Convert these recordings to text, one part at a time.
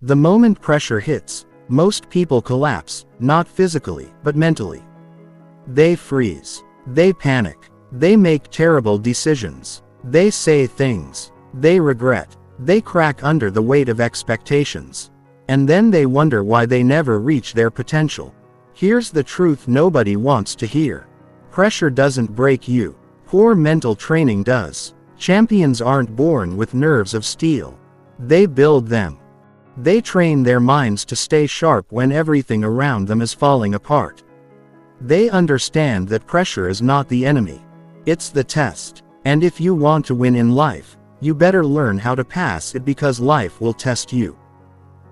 The moment pressure hits, most people collapse, not physically, but mentally. They freeze. They panic. They make terrible decisions. They say things they regret. They crack under the weight of expectations. And then they wonder why they never reach their potential. Here's the truth nobody wants to hear. Pressure doesn't break you. Poor mental training does. Champions aren't born with nerves of steel. They build them. They train their minds to stay sharp when everything around them is falling apart. They understand that pressure is not the enemy. It's the test. And if you want to win in life, you better learn how to pass it, because life will test you.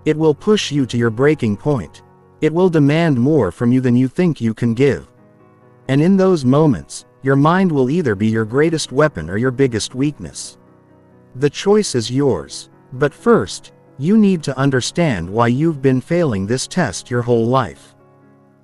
It will push you to your breaking point. It will demand more from you than you think you can give. And in those moments, your mind will either be your greatest weapon or your biggest weakness. The choice is yours. But first, you need to understand why you've been failing this test your whole life.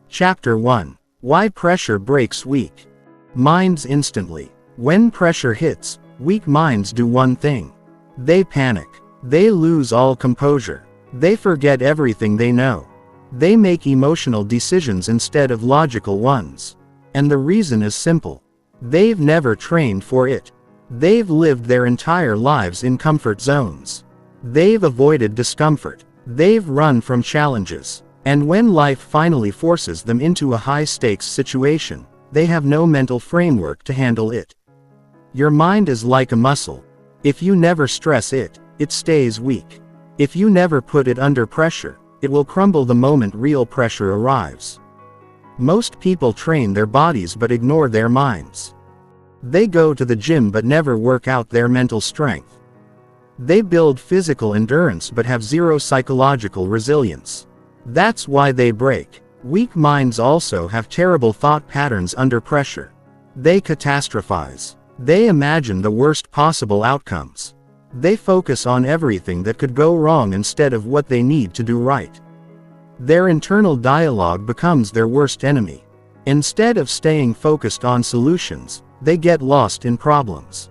Chapter 1. Why Pressure Breaks Weak Minds Instantly. When pressure hits, weak minds do one thing. They panic. They lose all composure. They forget everything they know. They make emotional decisions instead of logical ones. And the reason is simple. They've never trained for it. They've lived their entire lives in comfort zones. They've avoided discomfort. They've run from challenges. And when life finally forces them into a high-stakes situation, they have no mental framework to handle it. Your mind is like a muscle. If you never stress it, it stays weak. If you never put it under pressure, it will crumble the moment real pressure arrives. Most people train their bodies but ignore their minds. They go to the gym but never work out their mental strength. They build physical endurance but have zero psychological resilience. That's why they break. Weak minds also have terrible thought patterns under pressure. They catastrophize. They imagine the worst possible outcomes. They focus on everything that could go wrong instead of what they need to do right. Their internal dialogue becomes their worst enemy. Instead of staying focused on solutions, they get lost in problems.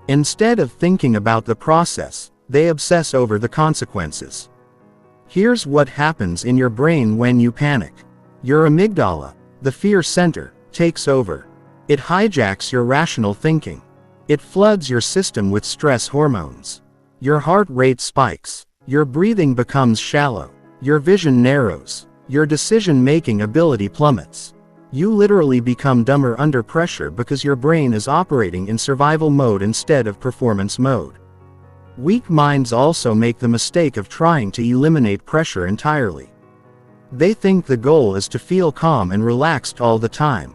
Instead of thinking about the process, they obsess over the consequences. Here's what happens in your brain when you panic. Your amygdala, the fear center, takes over. It hijacks your rational thinking. It floods your system with stress hormones. Your heart rate spikes. Your breathing becomes shallow. Your vision narrows. Your decision-making ability plummets. You literally become dumber under pressure because your brain is operating in survival mode instead of performance mode. Weak minds also make the mistake of trying to eliminate pressure entirely. They think the goal is to feel calm and relaxed all the time.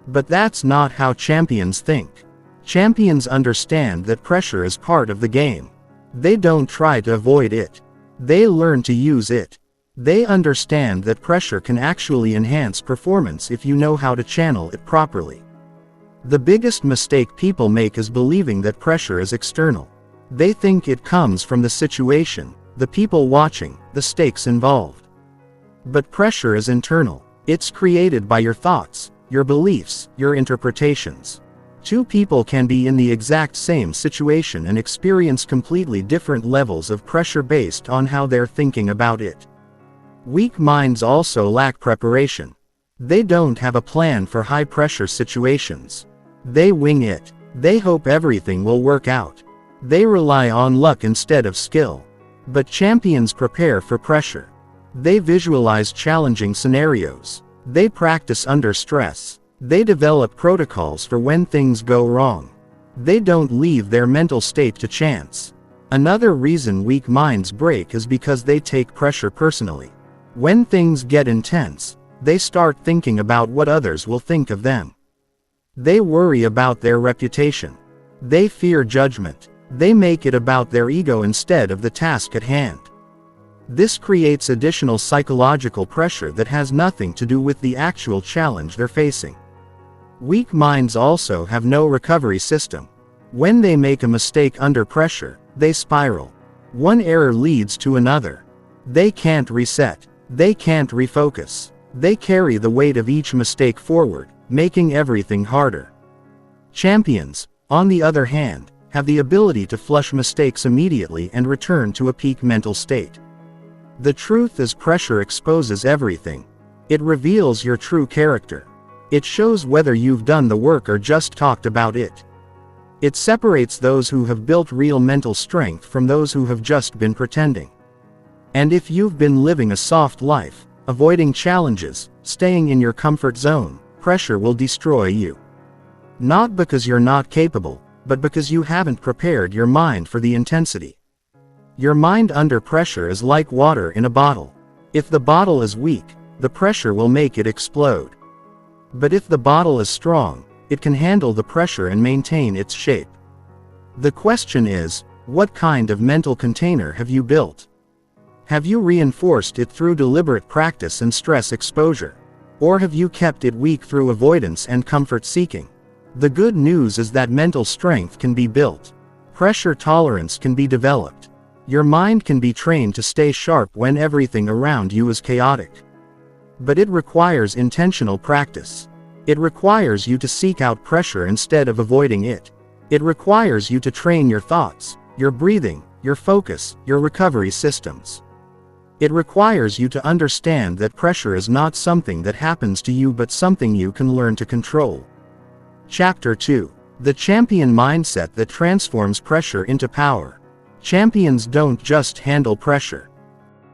But that's not how champions think. Champions understand that pressure is part of the game. They don't try to avoid it. They learn to use it. They understand that pressure can actually enhance performance if you know how to channel it properly. The biggest mistake people make is believing that pressure is external. They think it comes from the situation, the people watching, the stakes involved. But pressure is internal. It's created by your thoughts, your beliefs, your interpretations. Two people can be in the exact same situation and experience completely different levels of pressure based on how they're thinking about it. Weak minds also lack preparation. They don't have a plan for high-pressure situations. They wing it. They hope everything will work out. They rely on luck instead of skill. But champions prepare for pressure. They visualize challenging scenarios. They practice under stress. They develop protocols for when things go wrong. They don't leave their mental state to chance. Another reason weak minds break is because they take pressure personally. When things get intense, they start thinking about what others will think of them. They worry about their reputation. They fear judgment. They make it about their ego instead of the task at hand. This creates additional psychological pressure that has nothing to do with the actual challenge they're facing. Weak minds also have no recovery system. When they make a mistake under pressure, they spiral. One error leads to another. They can't reset. They can't refocus. They carry the weight of each mistake forward, making everything harder. Champions, on the other hand, have the ability to flush mistakes immediately and return to a peak mental state. The truth is, pressure exposes everything. It reveals your true character. It shows whether you've done the work or just talked about it. It separates those who have built real mental strength from those who have just been pretending. And if you've been living a soft life, avoiding challenges, staying in your comfort zone, pressure will destroy you. Not because you're not capable, but because you haven't prepared your mind for the intensity. Your mind under pressure is like water in a bottle. If the bottle is weak, the pressure will make it explode. But if the bottle is strong, it can handle the pressure and maintain its shape. The question is, what kind of mental container have you built? Have you reinforced it through deliberate practice and stress exposure? Or have you kept it weak through avoidance and comfort seeking? The good news is that mental strength can be built. Pressure tolerance can be developed. Your mind can be trained to stay sharp when everything around you is chaotic. But it requires intentional practice. It requires you to seek out pressure instead of avoiding it. It requires you to train your thoughts, your breathing, your focus, your recovery systems. It requires you to understand that pressure is not something that happens to you but something you can learn to control. Chapter 2. The Champion Mindset that Transforms Pressure into Power. Champions don't just handle pressure.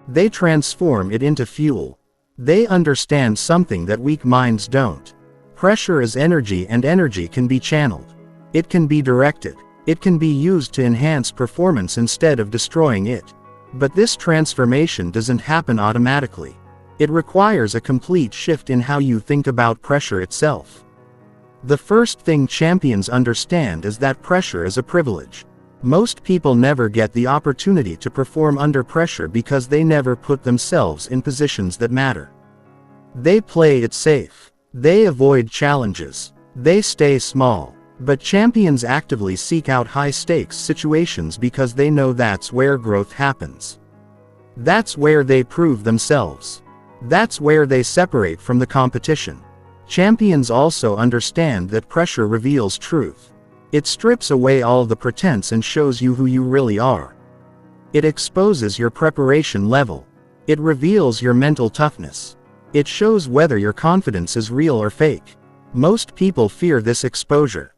They transform it into fuel. They understand something that weak minds don't. Pressure is energy, and energy can be channeled. It can be directed. It can be used to enhance performance instead of destroying it. But this transformation doesn't happen automatically. It requires a complete shift in how you think about pressure itself. The first thing champions understand is that pressure is a privilege. Most people never get the opportunity to perform under pressure because they never put themselves in positions that matter. They play it safe. They avoid challenges. They stay small. But champions actively seek out high-stakes situations because they know that's where growth happens. That's where they prove themselves. That's where they separate from the competition. Champions also understand that pressure reveals truth. It strips away all the pretense and shows you who you really are. It exposes your preparation level. It reveals your mental toughness. It shows whether your confidence is real or fake. Most people fear this exposure.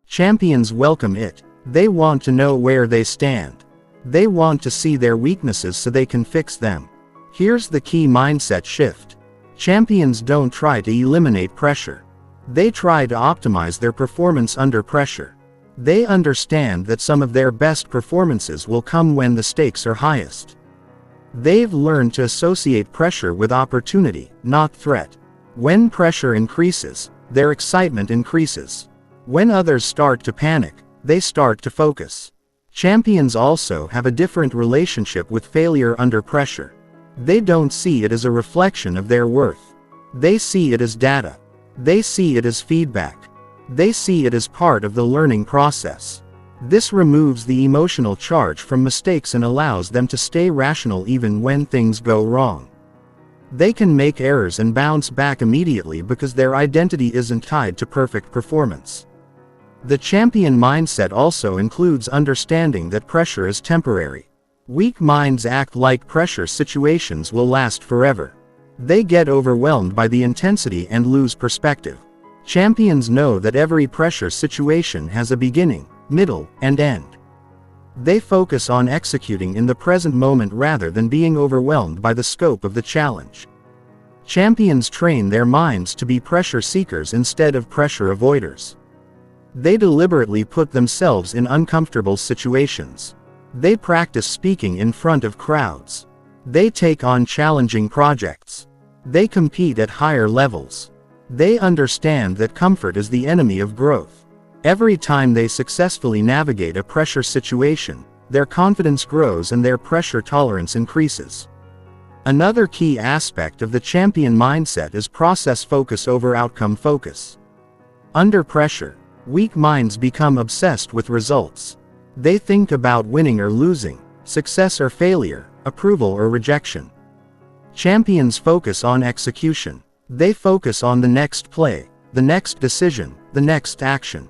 Champions welcome it. They want to know where they stand. They want to see their weaknesses so they can fix them. Here's the key mindset shift. Champions don't try to eliminate pressure. They try to optimize their performance under pressure. They understand that some of their best performances will come when the stakes are highest. They've learned to associate pressure with opportunity, not threat. When pressure increases, their excitement increases. When others start to panic, they start to focus. Champions also have a different relationship with failure under pressure. They don't see it as a reflection of their worth. They see it as data. They see it as feedback. They see it as part of the learning process. This removes the emotional charge from mistakes and allows them to stay rational even when things go wrong. They can make errors and bounce back immediately because their identity isn't tied to perfect performance. The champion mindset also includes understanding that pressure is temporary. Weak minds act like pressure situations will last forever. They get overwhelmed by the intensity and lose perspective. Champions know that every pressure situation has a beginning, middle, and end. They focus on executing in the present moment rather than being overwhelmed by the scope of the challenge. Champions train their minds to be pressure seekers instead of pressure avoiders. They deliberately put themselves in uncomfortable situations. They practice speaking in front of crowds. They take on challenging projects. They compete at higher levels. They understand that comfort is the enemy of growth. Every time they successfully navigate a pressure situation, their confidence grows and their pressure tolerance increases. Another key aspect of the champion mindset is process focus over outcome focus. Under pressure, weak minds become obsessed with results. They think about winning or losing, success or failure, approval or rejection. Champions focus on execution. They focus on the next play, the next decision, the next action.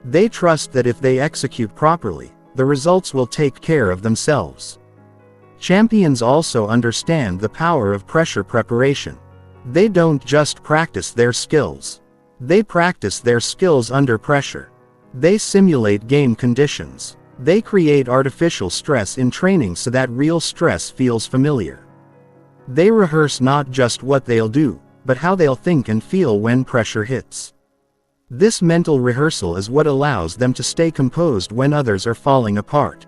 They trust that if they execute properly, the results will take care of themselves. Champions also understand the power of pressure preparation. They don't just practice their skills. They practice their skills under pressure. They simulate game conditions. They create artificial stress in training so that real stress feels familiar. They rehearse not just what they'll do, but how they'll think and feel when pressure hits. This mental rehearsal is what allows them to stay composed when others are falling apart.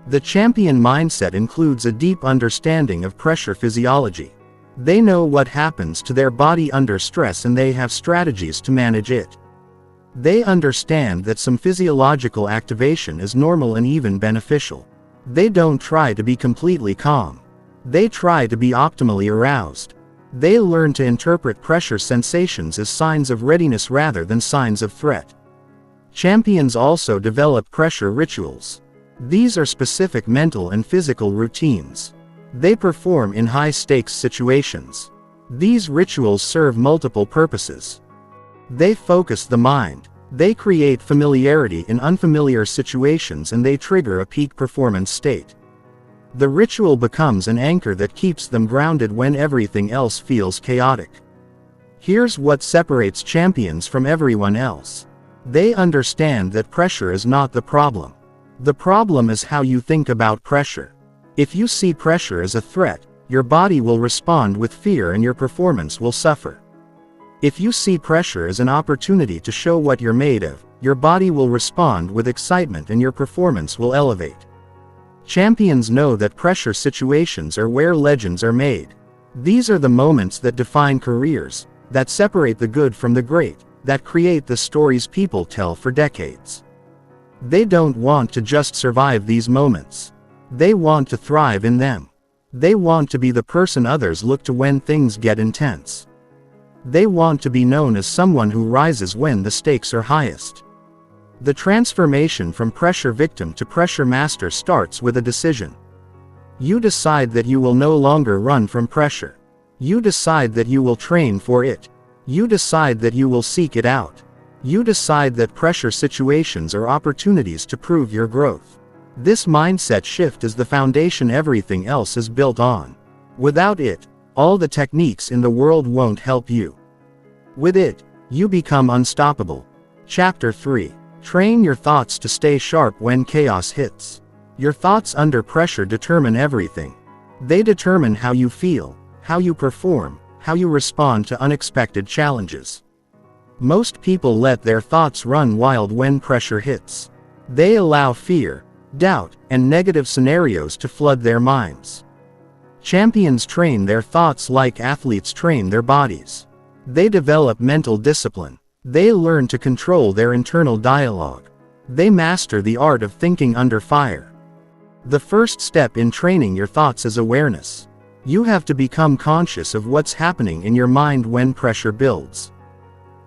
The champion mindset includes a deep understanding of pressure physiology. They know what happens to their body under stress and they have strategies to manage it. They understand that some physiological activation is normal and even beneficial. They don't try to be completely calm. They try to be optimally aroused. They learn to interpret pressure sensations as signs of readiness rather than signs of threat. Champions also develop pressure rituals. These are specific mental and physical routines. They perform in high-stakes situations. These rituals serve multiple purposes. They focus the mind. They create familiarity in unfamiliar situations and they trigger a peak performance state. The ritual becomes an anchor that keeps them grounded when everything else feels chaotic. Here's what separates champions from everyone else. They understand that pressure is not the problem. The problem is how you think about pressure. If you see pressure as a threat, your body will respond with fear and your performance will suffer. If you see pressure as an opportunity to show what you're made of, your body will respond with excitement and your performance will elevate. Champions know that pressure situations are where legends are made. These are the moments that define careers, that separate the good from the great, that create the stories people tell for decades. They don't want to just survive these moments. They want to thrive in them. They want to be the person others look to when things get intense. They want to be known as someone who rises when the stakes are highest. The transformation from pressure victim to pressure master starts with a decision. You decide that you will no longer run from pressure. You decide that you will train for it. You decide that you will seek it out. You decide that pressure situations are opportunities to prove your growth. This mindset shift is the foundation everything else is built on. Without it, all the techniques in the world won't help you. With it, you become unstoppable. Chapter 3. Train your thoughts to stay sharp when chaos hits. Your thoughts under pressure determine everything. They determine how you feel, how you perform, how you respond to unexpected challenges. Most people let their thoughts run wild when pressure hits. They allow fear, doubt, and negative scenarios to flood their minds. Champions train their thoughts like athletes train their bodies. They develop mental discipline. They learn to control their internal dialogue. They master the art of thinking under fire. The first step in training your thoughts is awareness. You have to become conscious of what's happening in your mind when pressure builds.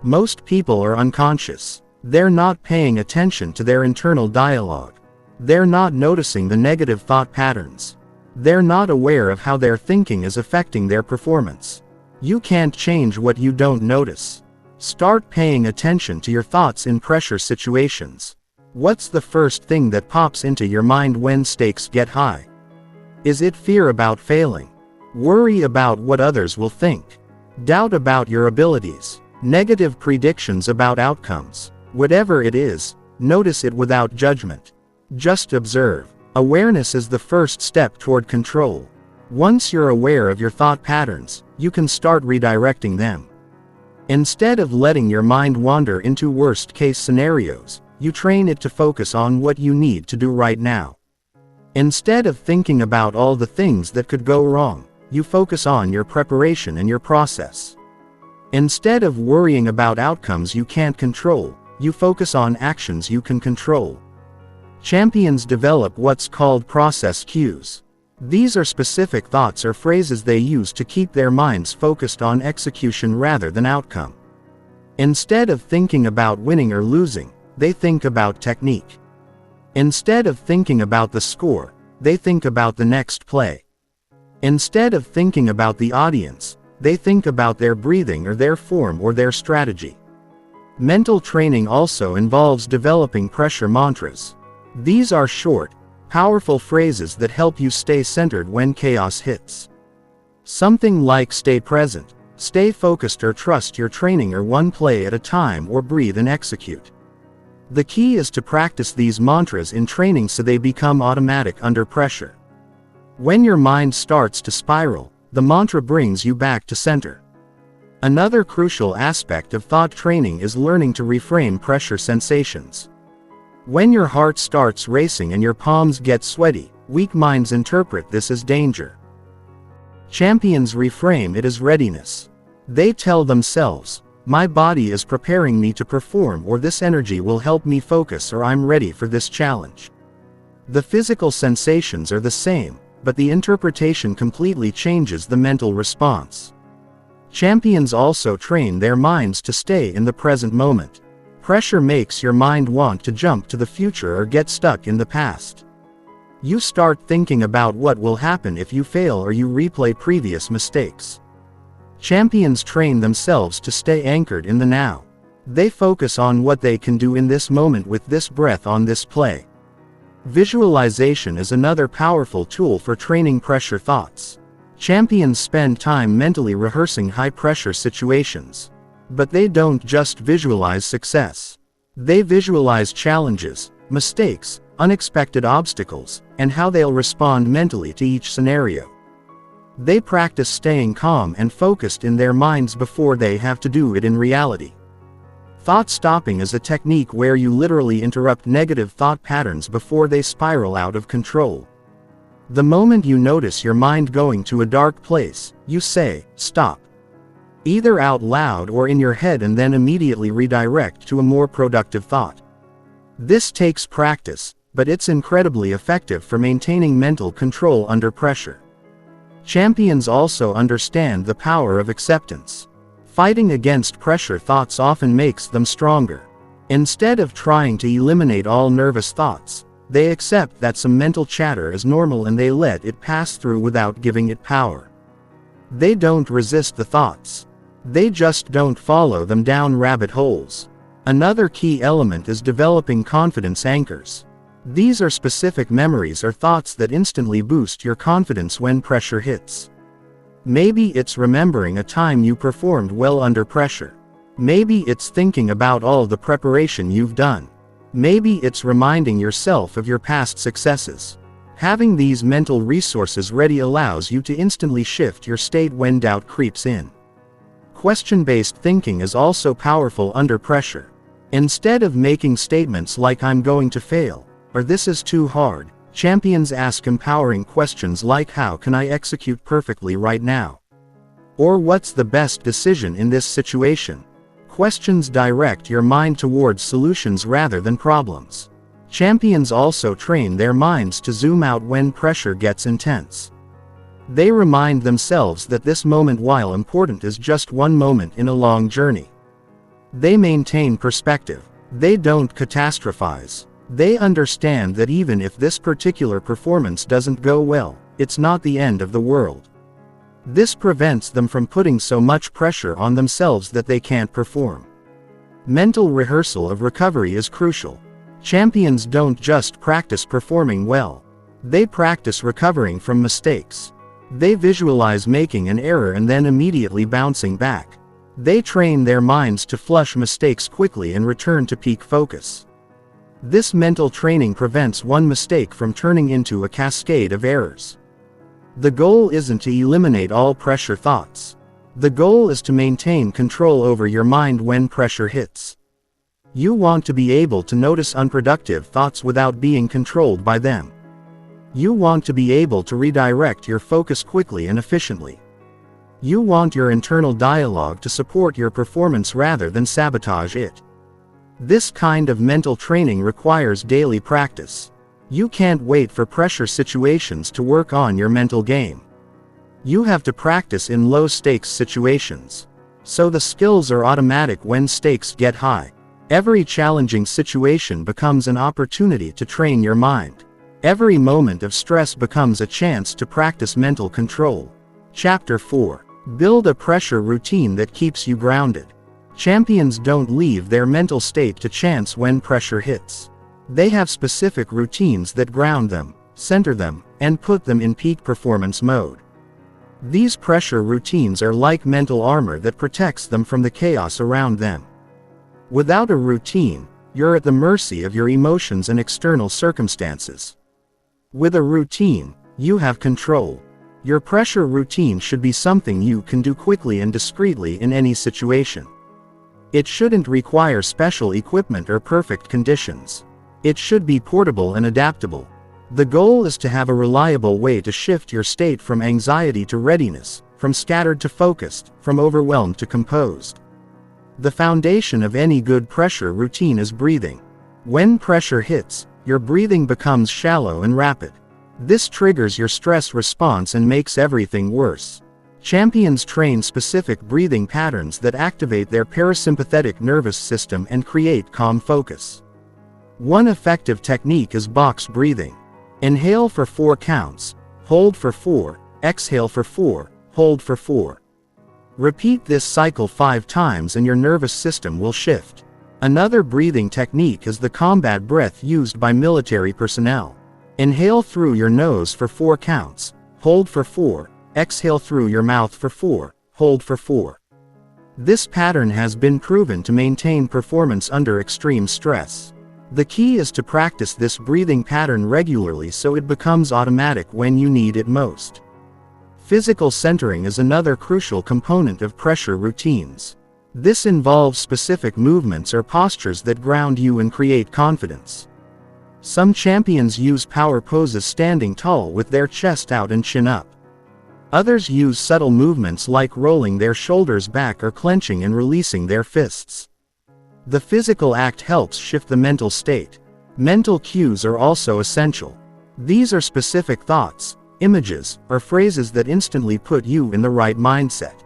Most people are unconscious. They're not paying attention to their internal dialogue. They're not noticing the negative thought patterns. They're not aware of how their thinking is affecting their performance. You can't change what you don't notice. Start paying attention to your thoughts in pressure situations. What's the first thing that pops into your mind when stakes get high? Is it fear about failing? Worry about what others will think? Doubt about your abilities? Negative predictions about outcomes? Whatever it is, notice it without judgment. Just observe. Awareness is the first step toward control. Once you're aware of your thought patterns, you can start redirecting them. Instead of letting your mind wander into worst-case scenarios, you train it to focus on what you need to do right now. Instead of thinking about all the things that could go wrong, you focus on your preparation and your process. Instead of worrying about outcomes you can't control, you focus on actions you can control. Champions develop what's called process cues. These are specific thoughts or phrases they use to keep their minds focused on execution rather than outcome. Instead of thinking about winning or losing, they think about technique. Instead of thinking about the score, they think about the next play. Instead of thinking about the audience, they think about their breathing or their form or their strategy. Mental training also involves developing pressure mantras. These are short, Powerful phrases that help you stay centered when chaos hits. Something like stay present, stay focused, or trust your training, or one play at a time, or breathe and execute. The key is to practice these mantras in training so they become automatic under pressure. When your mind starts to spiral, the mantra brings you back to center. Another crucial aspect of thought training is learning to reframe pressure sensations. When your heart starts racing and your palms get sweaty, weak minds interpret this as danger. Champions reframe it as readiness. They tell themselves, my body is preparing me to perform, or this energy will help me focus, or I'm ready for this challenge. The physical sensations are the same, but the interpretation completely changes the mental response. Champions also train their minds to stay in the present moment. Pressure makes your mind want to jump to the future or get stuck in the past. You start thinking about what will happen if you fail, or you replay previous mistakes. Champions train themselves to stay anchored in the now. They focus on what they can do in this moment with this breath on this play. Visualization is another powerful tool for training pressure thoughts. Champions spend time mentally rehearsing high-pressure situations. But they don't just visualize success. They visualize challenges, mistakes, unexpected obstacles, and how they'll respond mentally to each scenario. They practice staying calm and focused in their minds before they have to do it in reality. Thought stopping is a technique where you literally interrupt negative thought patterns before they spiral out of control. The moment you notice your mind going to a dark place, you say, stop. Either out loud or in your head, and then immediately redirect to a more productive thought. This takes practice, but it's incredibly effective for maintaining mental control under pressure. Champions also understand the power of acceptance. Fighting against pressure thoughts often makes them stronger. Instead of trying to eliminate all nervous thoughts, they accept that some mental chatter is normal and they let it pass through without giving it power. They don't resist the thoughts. They just don't follow them down rabbit holes. Another key element is developing confidence anchors. These are specific memories or thoughts that instantly boost your confidence when pressure hits. Maybe it's remembering a time you performed well under pressure. Maybe it's thinking about all the preparation you've done. Maybe it's reminding yourself of your past successes. Having these mental resources ready allows you to instantly shift your state when doubt creeps in. Question-based thinking is also powerful under pressure. Instead of making statements like "I'm going to fail," or "this is too hard," champions ask empowering questions like "how can I execute perfectly right now?" or "what's the best decision in this situation?" Questions direct your mind towards solutions rather than problems. Champions also train their minds to zoom out when pressure gets intense. They remind themselves that this moment, while important, is just one moment in a long journey. They maintain perspective. They don't catastrophize. They understand that even if this particular performance doesn't go well, it's not the end of the world. This prevents them from putting so much pressure on themselves that they can't perform. Mental rehearsal of recovery is crucial. Champions don't just practice performing well. They practice recovering from mistakes. They visualize making an error and then immediately bouncing back. They train their minds to flush mistakes quickly and return to peak focus. This mental training prevents one mistake from turning into a cascade of errors. The goal isn't to eliminate all pressure thoughts. The goal is to maintain control over your mind when pressure hits. You want to be able to notice unproductive thoughts without being controlled by them. You want to be able to redirect your focus quickly and efficiently. You want your internal dialogue to support your performance rather than sabotage it. This kind of mental training requires daily practice. You can't wait for pressure situations to work on your mental game. You have to practice in low-stakes situations. So the skills are automatic when stakes get high. Every challenging situation becomes an opportunity to train your mind. Every moment of stress becomes a chance to practice mental control. Chapter 4. Build a pressure routine that keeps you grounded. Champions don't leave their mental state to chance when pressure hits. They have specific routines that ground them. center them, and put them in peak performance mode. These pressure routines are like mental armor that protects them from the chaos around them. Without a routine, you're at the mercy of your emotions and external circumstances. With a routine, you have control. Your pressure routine should be something you can do quickly and discreetly in any situation. It shouldn't require special equipment or perfect conditions. It should be portable and adaptable. The goal is to have a reliable way to shift your state from anxiety to readiness, from scattered to focused, from overwhelmed to composed. The foundation of any good pressure routine is breathing. When pressure hits, your breathing becomes shallow and rapid. This triggers your stress response and makes everything worse. Champions train specific breathing patterns that activate their parasympathetic nervous system and create calm focus. One effective technique is box breathing. Inhale for 4 counts, hold for 4, exhale for 4, hold for 4. Repeat this cycle 5 times and your nervous system will shift. Another breathing technique is the combat breath used by military personnel. Inhale through your nose for 4 counts, hold for 4, exhale through your mouth for 4, hold for 4. This pattern has been proven to maintain performance under extreme stress. The key is to practice this breathing pattern regularly so it becomes automatic when you need it most. Physical centering is another crucial component of pressure routines. This involves specific movements or postures that ground you and create confidence. Some champions use power poses standing tall with their chest out and chin up. Others use subtle movements like rolling their shoulders back or clenching and releasing their fists. The physical act helps shift the mental state. Mental cues are also essential. These are specific thoughts, images, or phrases that instantly put you in the right mindset.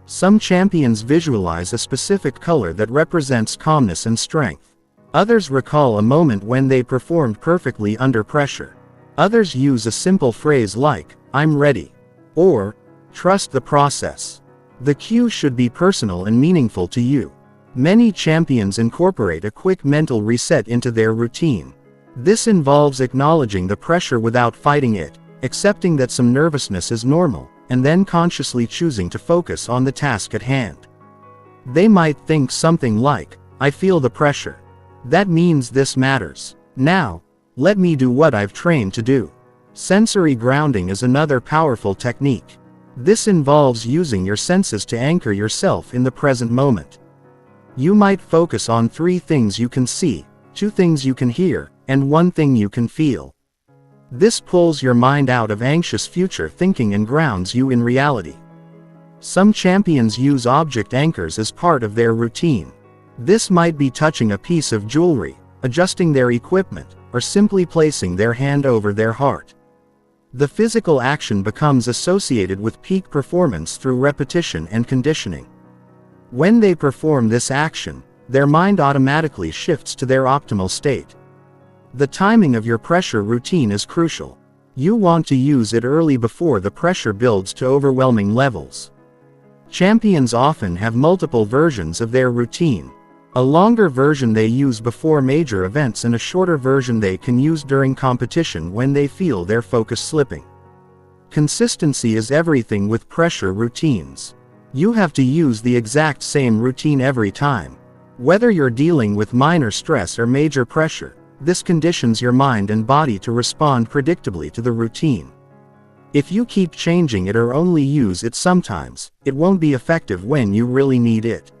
Some champions visualize a specific color that represents calmness and strength. Others recall a moment when they performed perfectly under pressure. Others use a simple phrase like, "I'm ready," or "Trust the process." The cue should be personal and meaningful to you. Many champions incorporate a quick mental reset into their routine. This involves acknowledging the pressure without fighting it, accepting that some nervousness is normal, and then consciously choosing to focus on the task at hand. They might think something like, "I feel the pressure. That means this matters. Now, let me do what I've trained to do." Sensory grounding is another powerful technique. This involves using your senses to anchor yourself in the present moment. You might focus on 3 things you can see, 2 things you can hear, and 1 thing you can feel. This pulls your mind out of anxious future thinking and grounds you in reality. Some champions use object anchors as part of their routine. This might be touching a piece of jewelry, adjusting their equipment, or simply placing their hand over their heart. The physical action becomes associated with peak performance through repetition and conditioning. When they perform this action, their mind automatically shifts to their optimal state. The timing of your pressure routine is crucial. You want to use it early before the pressure builds to overwhelming levels. Champions often have multiple versions of their routine. A longer version they use before major events and a shorter version they can use during competition when they feel their focus slipping. Consistency is everything with pressure routines. You have to use the exact same routine every time. Whether you're dealing with minor stress or major pressure, this conditions your mind and body to respond predictably to the routine. If you keep changing it or only use it sometimes, it won't be effective when you really need it.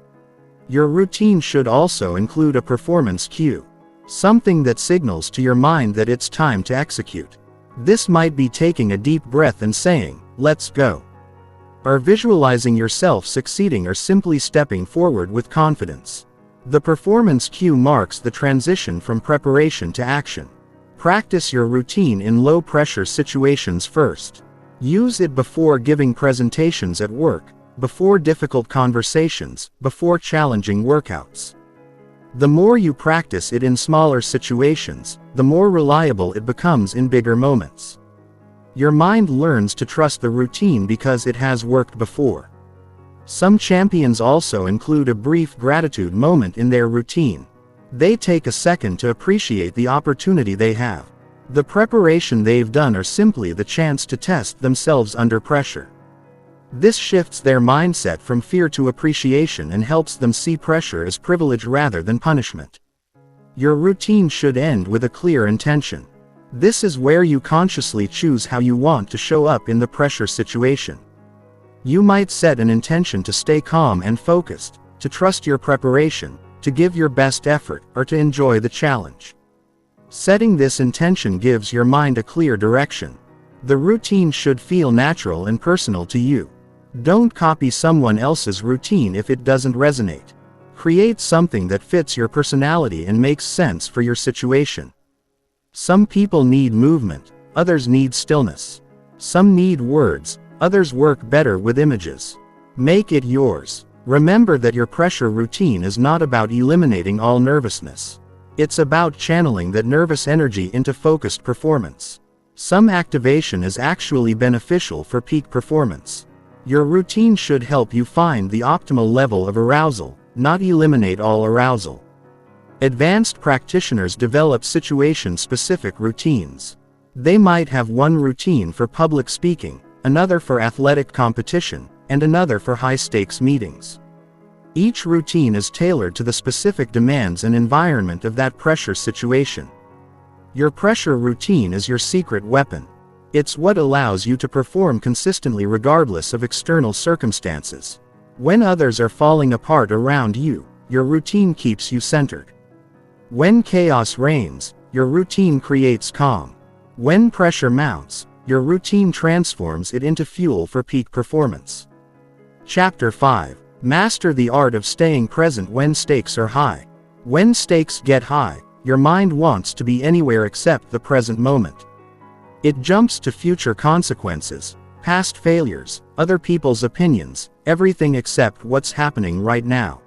Your routine should also include a performance cue, something that signals to your mind that it's time to execute. This might be taking a deep breath and saying, "Let's go," or visualizing yourself succeeding or simply stepping forward with confidence. The performance cue marks the transition from preparation to action. Practice your routine in low-pressure situations first. Use it before giving presentations at work, before difficult conversations, before challenging workouts. The more you practice it in smaller situations, the more reliable it becomes in bigger moments. Your mind learns to trust the routine because it has worked before. Some champions also include a brief gratitude moment in their routine. They take a second to appreciate the opportunity they have. The preparation they've done are simply the chance to test themselves under pressure. This shifts their mindset from fear to appreciation and helps them see pressure as privilege rather than punishment. Your routine should end with a clear intention. This is where you consciously choose how you want to show up in the pressure situation. You might set an intention to stay calm and focused, to trust your preparation, to give your best effort, or to enjoy the challenge. Setting this intention gives your mind a clear direction. The routine should feel natural and personal to you. Don't copy someone else's routine if it doesn't resonate. Create something that fits your personality and makes sense for your situation. Some people need movement, others need stillness. Some need words, others work better with images. Make it yours. Remember that your pressure routine is not about eliminating all nervousness. It's about channeling that nervous energy into focused performance. Some activation is actually beneficial for peak performance. Your routine should help you find the optimal level of arousal, not eliminate all arousal. Advanced practitioners develop situation-specific routines. They might have one routine for public speaking, another for athletic competition, and another for high-stakes meetings. Each routine is tailored to the specific demands and environment of that pressure situation. Your pressure routine is your secret weapon. It's what allows you to perform consistently regardless of external circumstances. When others are falling apart around you, your routine keeps you centered. When chaos reigns, your routine creates calm. When pressure mounts, your routine transforms it into fuel for peak performance. Chapter 5. Master the art of staying present when stakes are high. When stakes get high, your mind wants to be anywhere except the present moment. It jumps to future consequences, past failures, other people's opinions, everything except what's happening right now.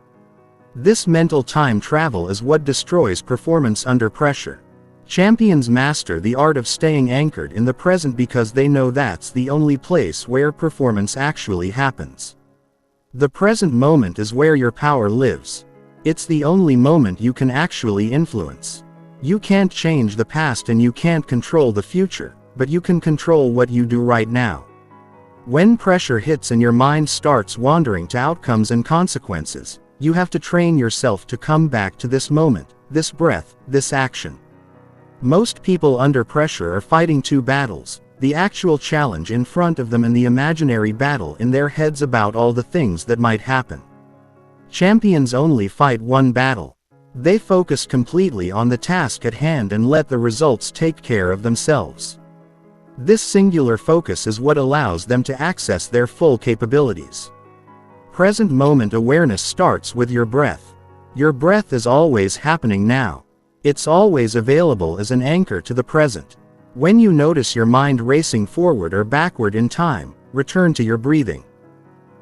This mental time travel is what destroys performance under pressure. Champions master the art of staying anchored in the present because they know that's the only place where performance actually happens. The present moment is where your power lives. It's the only moment you can actually influence. You can't change the past and you can't control the future, but you can control what you do right now. When pressure hits and your mind starts wandering to outcomes and consequences, you have to train yourself to come back to this moment, this breath, this action. Most people under pressure are fighting two battles, the actual challenge in front of them and the imaginary battle in their heads about all the things that might happen. Champions only fight one battle. They focus completely on the task at hand and let the results take care of themselves. This singular focus is what allows them to access their full capabilities. Present moment awareness starts with your breath. Your breath is always happening now. It's always available as an anchor to the present. When you notice your mind racing forward or backward in time, return to your breathing.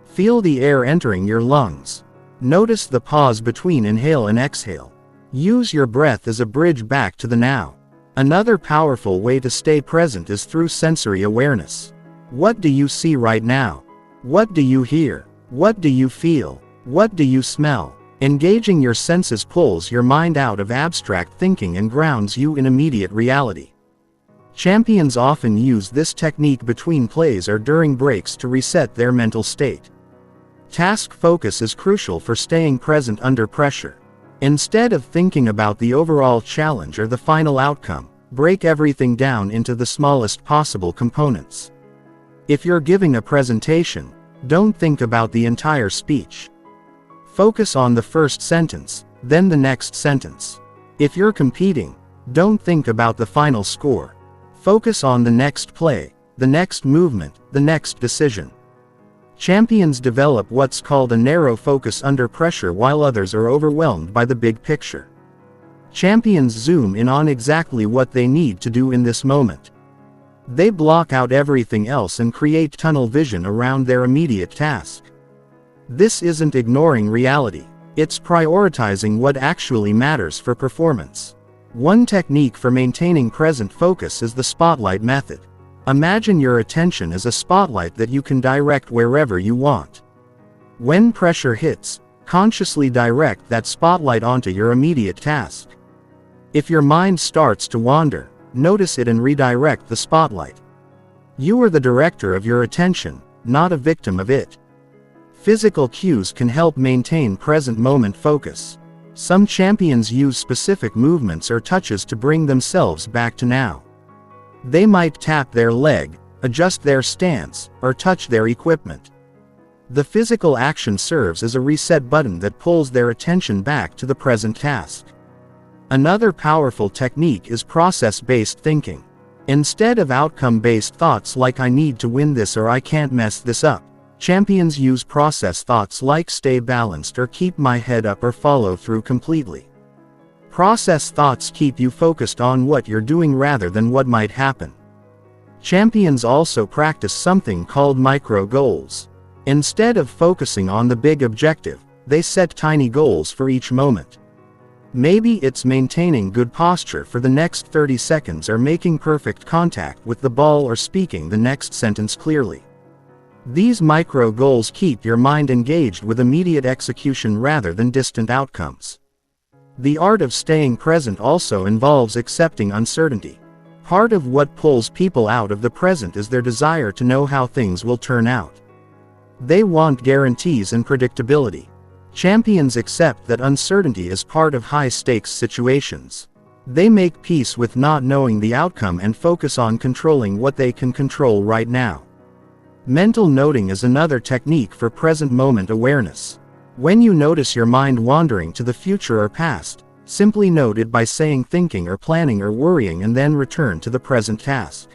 Feel the air entering your lungs. Notice the pause between inhale and exhale. Use your breath as a bridge back to the now. Another powerful way to stay present is through sensory awareness. What do you see right now? What do you hear? What do you feel? What do you smell? Engaging your senses pulls your mind out of abstract thinking and grounds you in immediate reality. Champions often use this technique between plays or during breaks to reset their mental state. Task focus is crucial for staying present under pressure. Instead of thinking about the overall challenge or the final outcome, break everything down into the smallest possible components. If you're giving a presentation, don't think about the entire speech. Focus on the first sentence, then the next sentence. If you're competing, don't think about the final score. Focus on the next play, the next movement, the next decision. Champions develop what's called a narrow focus under pressure while others are overwhelmed by the big picture. Champions zoom in on exactly what they need to do in this moment. They block out everything else and create tunnel vision around their immediate task. This isn't ignoring reality. It's prioritizing what actually matters for performance. One technique for maintaining present focus is the spotlight method. Imagine your attention as a spotlight that you can direct wherever you want. When pressure hits, consciously direct that spotlight onto your immediate task. If your mind starts to wander, notice it and redirect the spotlight. You are the director of your attention, not a victim of it. Physical cues can help maintain present moment focus. Some champions use specific movements or touches to bring themselves back to now. They might tap their leg, adjust their stance, or touch their equipment. The physical action serves as a reset button that pulls their attention back to the present task. Another powerful technique is process-based thinking. Instead of outcome-based thoughts like "I need to win this" or "I can't mess this up," champions use process thoughts like "stay balanced" or "keep my head up" or "follow through completely." Process thoughts keep you focused on what you're doing rather than what might happen. Champions also practice something called micro goals. Instead of focusing on the big objective, they set tiny goals for each moment. Maybe it's maintaining good posture for the next 30 seconds or making perfect contact with the ball or speaking the next sentence clearly. These micro goals keep your mind engaged with immediate execution rather than distant outcomes. The art of staying present also involves accepting uncertainty. Part of what pulls people out of the present is their desire to know how things will turn out. They want guarantees and predictability. Champions accept that uncertainty is part of high-stakes situations. They make peace with not knowing the outcome and focus on controlling what they can control right now. Mental noting is another technique for present moment awareness. When you notice your mind wandering to the future or past, simply note it by saying "thinking" or "planning" or "worrying" and then return to the present task.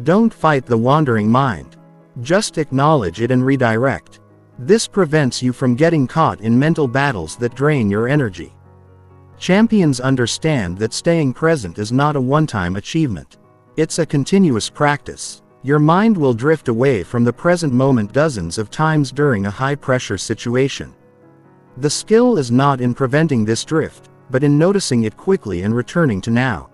Don't fight the wandering mind. Just acknowledge it and redirect. This prevents you from getting caught in mental battles that drain your energy. Champions understand that staying present is not a one-time achievement. It's a continuous practice. Your mind will drift away from the present moment dozens of times during a high-pressure situation. The skill is not in preventing this drift, but in noticing it quickly and returning to now.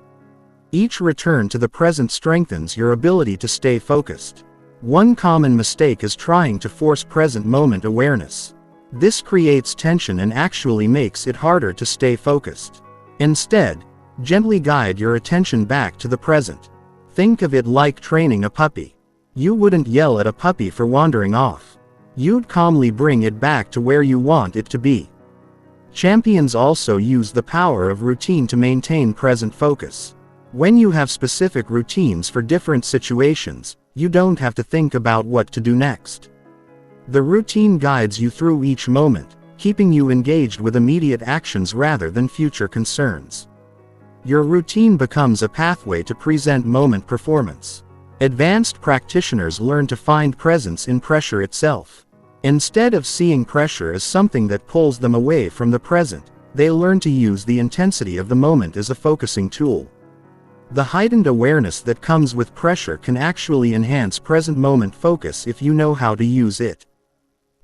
Each return to the present strengthens your ability to stay focused. One common mistake is trying to force present moment awareness. This creates tension and actually makes it harder to stay focused. Instead, gently guide your attention back to the present. Think of it like training a puppy. You wouldn't yell at a puppy for wandering off. You'd calmly bring it back to where you want it to be. Champions also use the power of routine to maintain present focus. When you have specific routines for different situations, you don't have to think about what to do next. The routine guides you through each moment, keeping you engaged with immediate actions rather than future concerns. Your routine becomes a pathway to present moment performance. Advanced practitioners learn to find presence in pressure itself. Instead of seeing pressure as something that pulls them away from the present, they learn to use the intensity of the moment as a focusing tool. The heightened awareness that comes with pressure can actually enhance present moment focus if you know how to use it.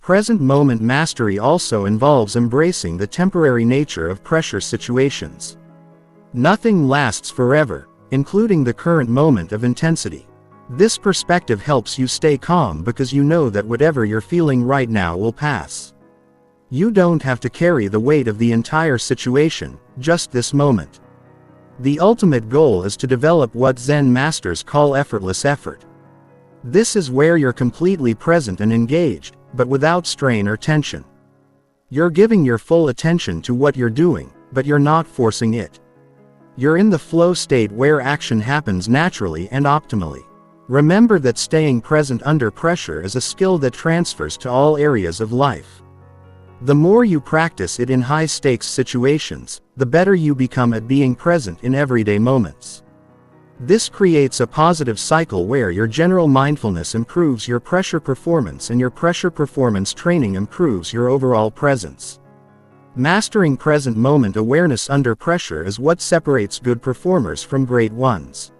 Present moment mastery also involves embracing the temporary nature of pressure situations. Nothing lasts forever, including the current moment of intensity. This perspective helps you stay calm because you know that whatever you're feeling right now will pass. You don't have to carry the weight of the entire situation, just this moment. The ultimate goal is to develop what Zen masters call effortless effort. This is where you're completely present and engaged, but without strain or tension. You're giving your full attention to what you're doing, but you're not forcing it. You're in the flow state where action happens naturally and optimally. Remember that staying present under pressure is a skill that transfers to all areas of life. The more you practice it in high-stakes situations, the better you become at being present in everyday moments. This creates a positive cycle where your general mindfulness improves your pressure performance and your pressure performance training improves your overall presence. Mastering present moment awareness under pressure is what separates good performers from great ones.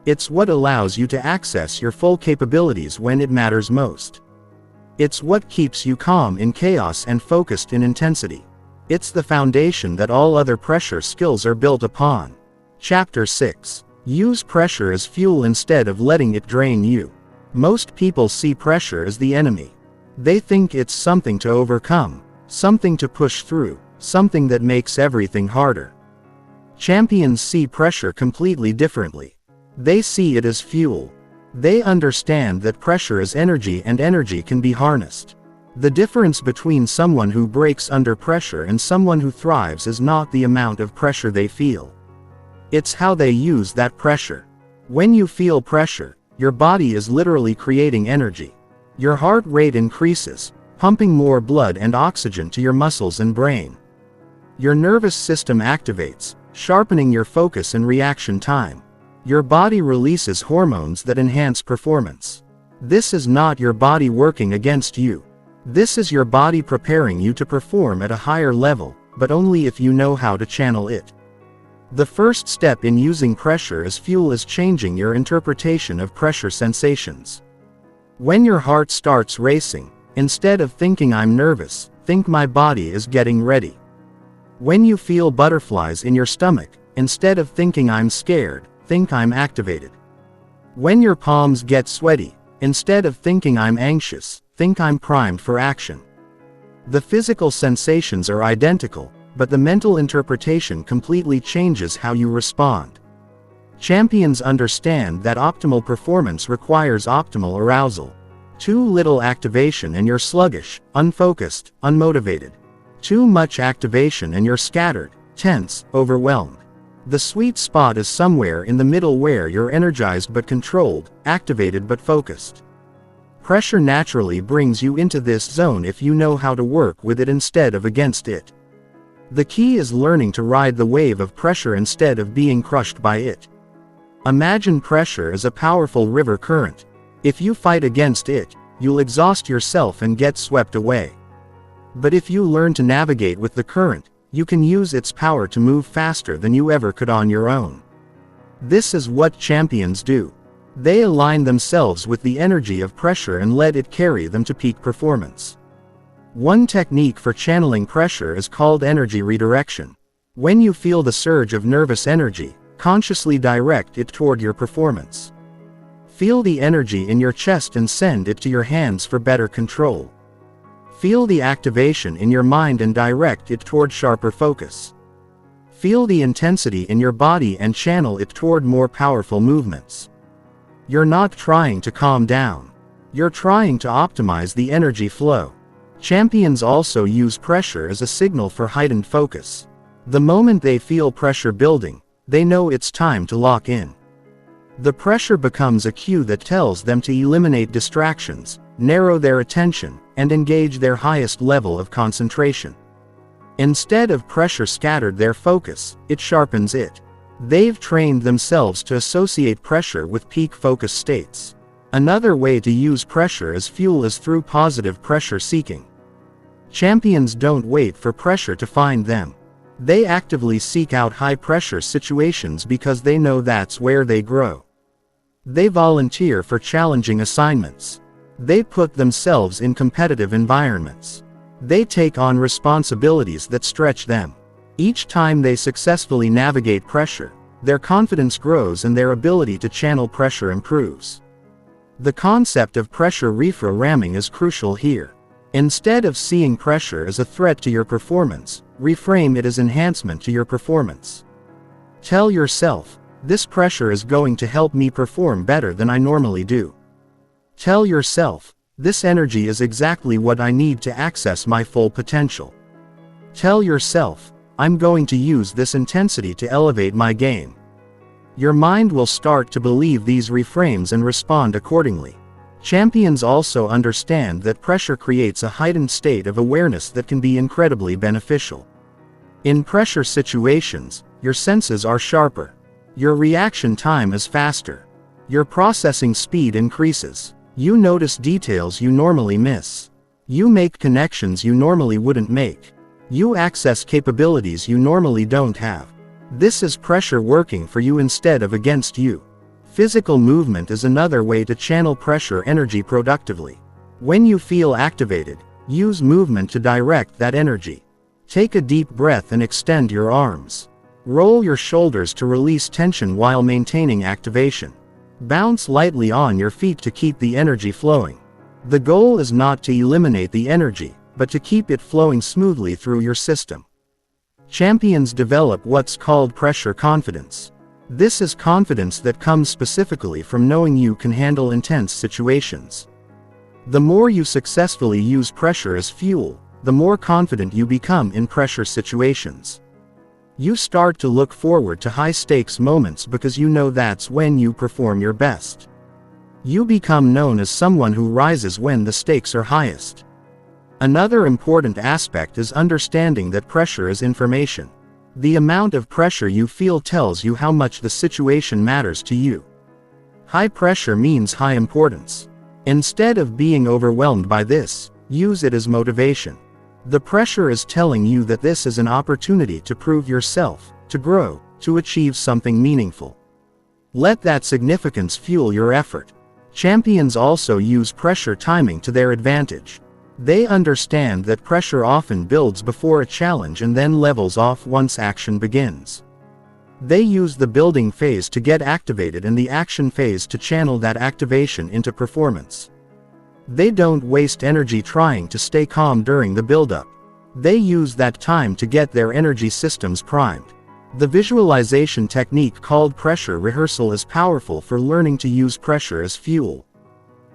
It's what allows you to access your full capabilities when it matters most. It's what keeps you calm in chaos and focused in intensity. It's the foundation that all other pressure skills are built upon. Chapter 6. Use pressure as fuel instead of letting it drain you. Most people see pressure as the enemy. They think it's something to overcome, something to push through, something that makes everything harder. Champions see pressure completely differently. They see it as fuel. They understand that pressure is energy and energy can be harnessed. The difference between someone who breaks under pressure and someone who thrives is not the amount of pressure they feel. It's how they use that pressure. When you feel pressure, your body is literally creating energy. Your heart rate increases, pumping more blood and oxygen to your muscles and brain. Your nervous system activates, sharpening your focus and reaction time. Your body releases hormones that enhance performance. This is not your body working against you. This is your body preparing you to perform at a higher level, but only if you know how to channel it. The first step in using pressure as fuel is changing your interpretation of pressure sensations. When your heart starts racing, instead of thinking I'm nervous, think my body is getting ready. When you feel butterflies in your stomach, instead of thinking I'm scared, think I'm activated. When your palms get sweaty, instead of thinking I'm anxious, think I'm primed for action. The physical sensations are identical, but the mental interpretation completely changes how you respond. Champions understand that optimal performance requires optimal arousal. Too little activation and you're sluggish, unfocused, unmotivated. Too much activation and you're scattered, tense, overwhelmed. The sweet spot is somewhere in the middle where you're energized but controlled, activated but focused. Pressure naturally brings you into this zone if you know how to work with it instead of against it. The key is learning to ride the wave of pressure instead of being crushed by it. Imagine pressure as a powerful river current. If you fight against it, you'll exhaust yourself and get swept away. But if you learn to navigate with the current, you can use its power to move faster than you ever could on your own. This is what champions do. They align themselves with the energy of pressure and let it carry them to peak performance. One technique for channeling pressure is called energy redirection. When you feel the surge of nervous energy, consciously direct it toward your performance. Feel the energy in your chest and send it to your hands for better control. Feel the activation in your mind and direct it toward sharper focus. Feel the intensity in your body and channel it toward more powerful movements. You're not trying to calm down. You're trying to optimize the energy flow. Champions also use pressure as a signal for heightened focus. The moment they feel pressure building, they know it's time to lock in. The pressure becomes a cue that tells them to eliminate distractions, narrow their attention, and engage their highest level of concentration. Instead of pressure scattered their focus, it sharpens it. They've trained themselves to associate pressure with peak focus states. Another way to use pressure as fuel is through positive pressure seeking. Champions don't wait for pressure to find them. They actively seek out high-pressure situations because they know that's where they grow. They volunteer for challenging assignments. They put themselves in competitive environments. They take on responsibilities that stretch them. Each time they successfully navigate pressure, their confidence grows and their ability to channel pressure improves. The concept of pressure reprogramming is crucial here. Instead of seeing pressure as a threat to your performance, reframe it as enhancement to your performance. Tell yourself, this pressure is going to help me perform better than I normally do. Tell yourself, this energy is exactly what I need to access my full potential. Tell yourself, I'm going to use this intensity to elevate my game. Your mind will start to believe these reframes and respond accordingly. Champions also understand that pressure creates a heightened state of awareness that can be incredibly beneficial. In pressure situations, your senses are sharper. Your reaction time is faster. Your processing speed increases. You notice details you normally miss. You make connections you normally wouldn't make. You access capabilities you normally don't have. This is pressure working for you instead of against you. Physical movement is another way to channel pressure energy productively. When you feel activated, use movement to direct that energy. Take a deep breath and extend your arms. Roll your shoulders to release tension while maintaining activation. Bounce lightly on your feet to keep the energy flowing. The goal is not to eliminate the energy, but to keep it flowing smoothly through your system. Champions develop what's called pressure confidence. This is confidence that comes specifically from knowing you can handle intense situations. The more you successfully use pressure as fuel, the more confident you become in pressure situations. You start to look forward to high-stakes moments because you know that's when you perform your best. You become known as someone who rises when the stakes are highest. Another important aspect is understanding that pressure is information. The amount of pressure you feel tells you how much the situation matters to you. High pressure means high importance. Instead of being overwhelmed by this, use it as motivation. The pressure is telling you that this is an opportunity to prove yourself, to grow, to achieve something meaningful. Let that significance fuel your effort. Champions also use pressure timing to their advantage. They understand that pressure often builds before a challenge and then levels off once action begins. They use the building phase to get activated and the action phase to channel that activation into performance. They don't waste energy trying to stay calm during the build-up. They use that time to get their energy systems primed. The visualization technique called pressure rehearsal is powerful for learning to use pressure as fuel.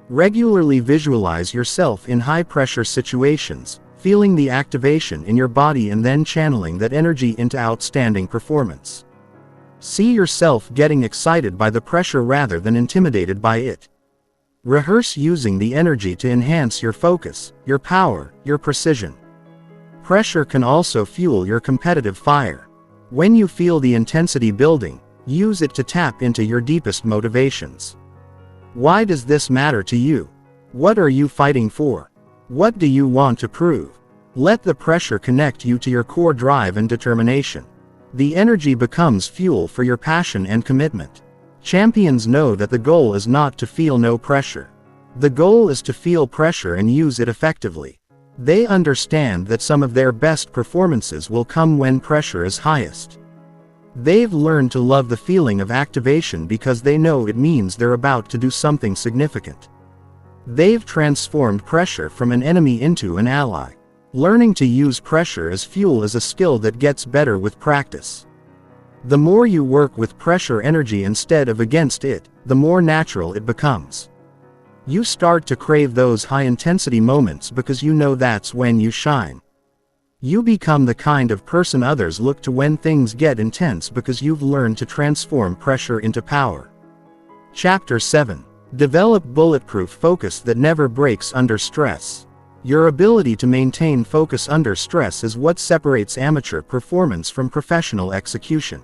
Regularly visualize yourself in high-pressure situations, feeling the activation in your body and then channeling that energy into outstanding performance. See yourself getting excited by the pressure rather than intimidated by it. Rehearse using the energy to enhance your focus, your power, your precision. Pressure can also fuel your competitive fire. When you feel the intensity building, use it to tap into your deepest motivations. Why does this matter to you? What are you fighting for? What do you want to prove? Let the pressure connect you to your core drive and determination. The energy becomes fuel for your passion and commitment. Champions know that the goal is not to feel no pressure. The goal is to feel pressure and use it effectively. They understand that some of their best performances will come when pressure is highest. They've learned to love the feeling of activation because they know it means they're about to do something significant. They've transformed pressure from an enemy into an ally. Learning to use pressure as fuel is a skill that gets better with practice. The more you work with pressure energy instead of against it, the more natural it becomes. You start to crave those high-intensity moments because you know that's when you shine. You become the kind of person others look to when things get intense because you've learned to transform pressure into power. Chapter 7. Develop bulletproof focus that never breaks under stress. Your ability to maintain focus under stress is what separates amateur performance from professional execution.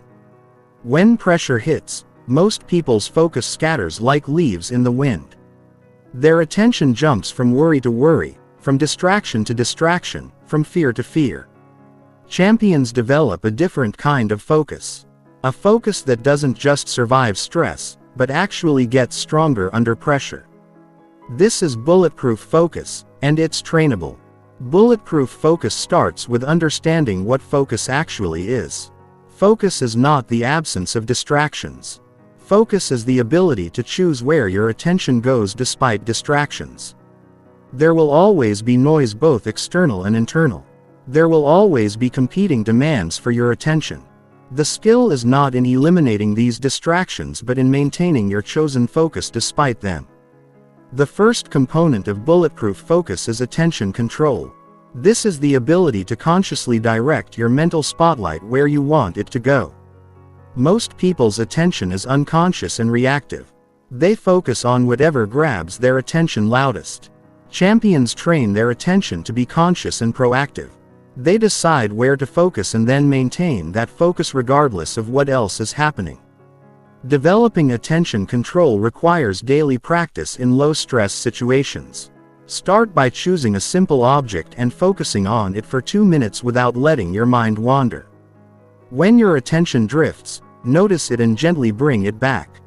When pressure hits, most people's focus scatters like leaves in the wind. Their attention jumps from worry to worry, from distraction to distraction, from fear to fear. Champions develop a different kind of focus. A focus that doesn't just survive stress, but actually gets stronger under pressure. This is bulletproof focus, and it's trainable. Bulletproof focus starts with understanding what focus actually is. Focus is not the absence of distractions. Focus is the ability to choose where your attention goes despite distractions. There will always be noise, both external and internal. There will always be competing demands for your attention. The skill is not in eliminating these distractions but in maintaining your chosen focus despite them. The first component of bulletproof focus is attention control. This is the ability to consciously direct your mental spotlight where you want it to go. Most people's attention is unconscious and reactive. They focus on whatever grabs their attention loudest. Champions train their attention to be conscious and proactive. They decide where to focus and then maintain that focus regardless of what else is happening. Developing attention control requires daily practice in low-stress situations. Start by choosing a simple object and focusing on it for 2 minutes without letting your mind wander. When your attention drifts, notice it and gently bring it back.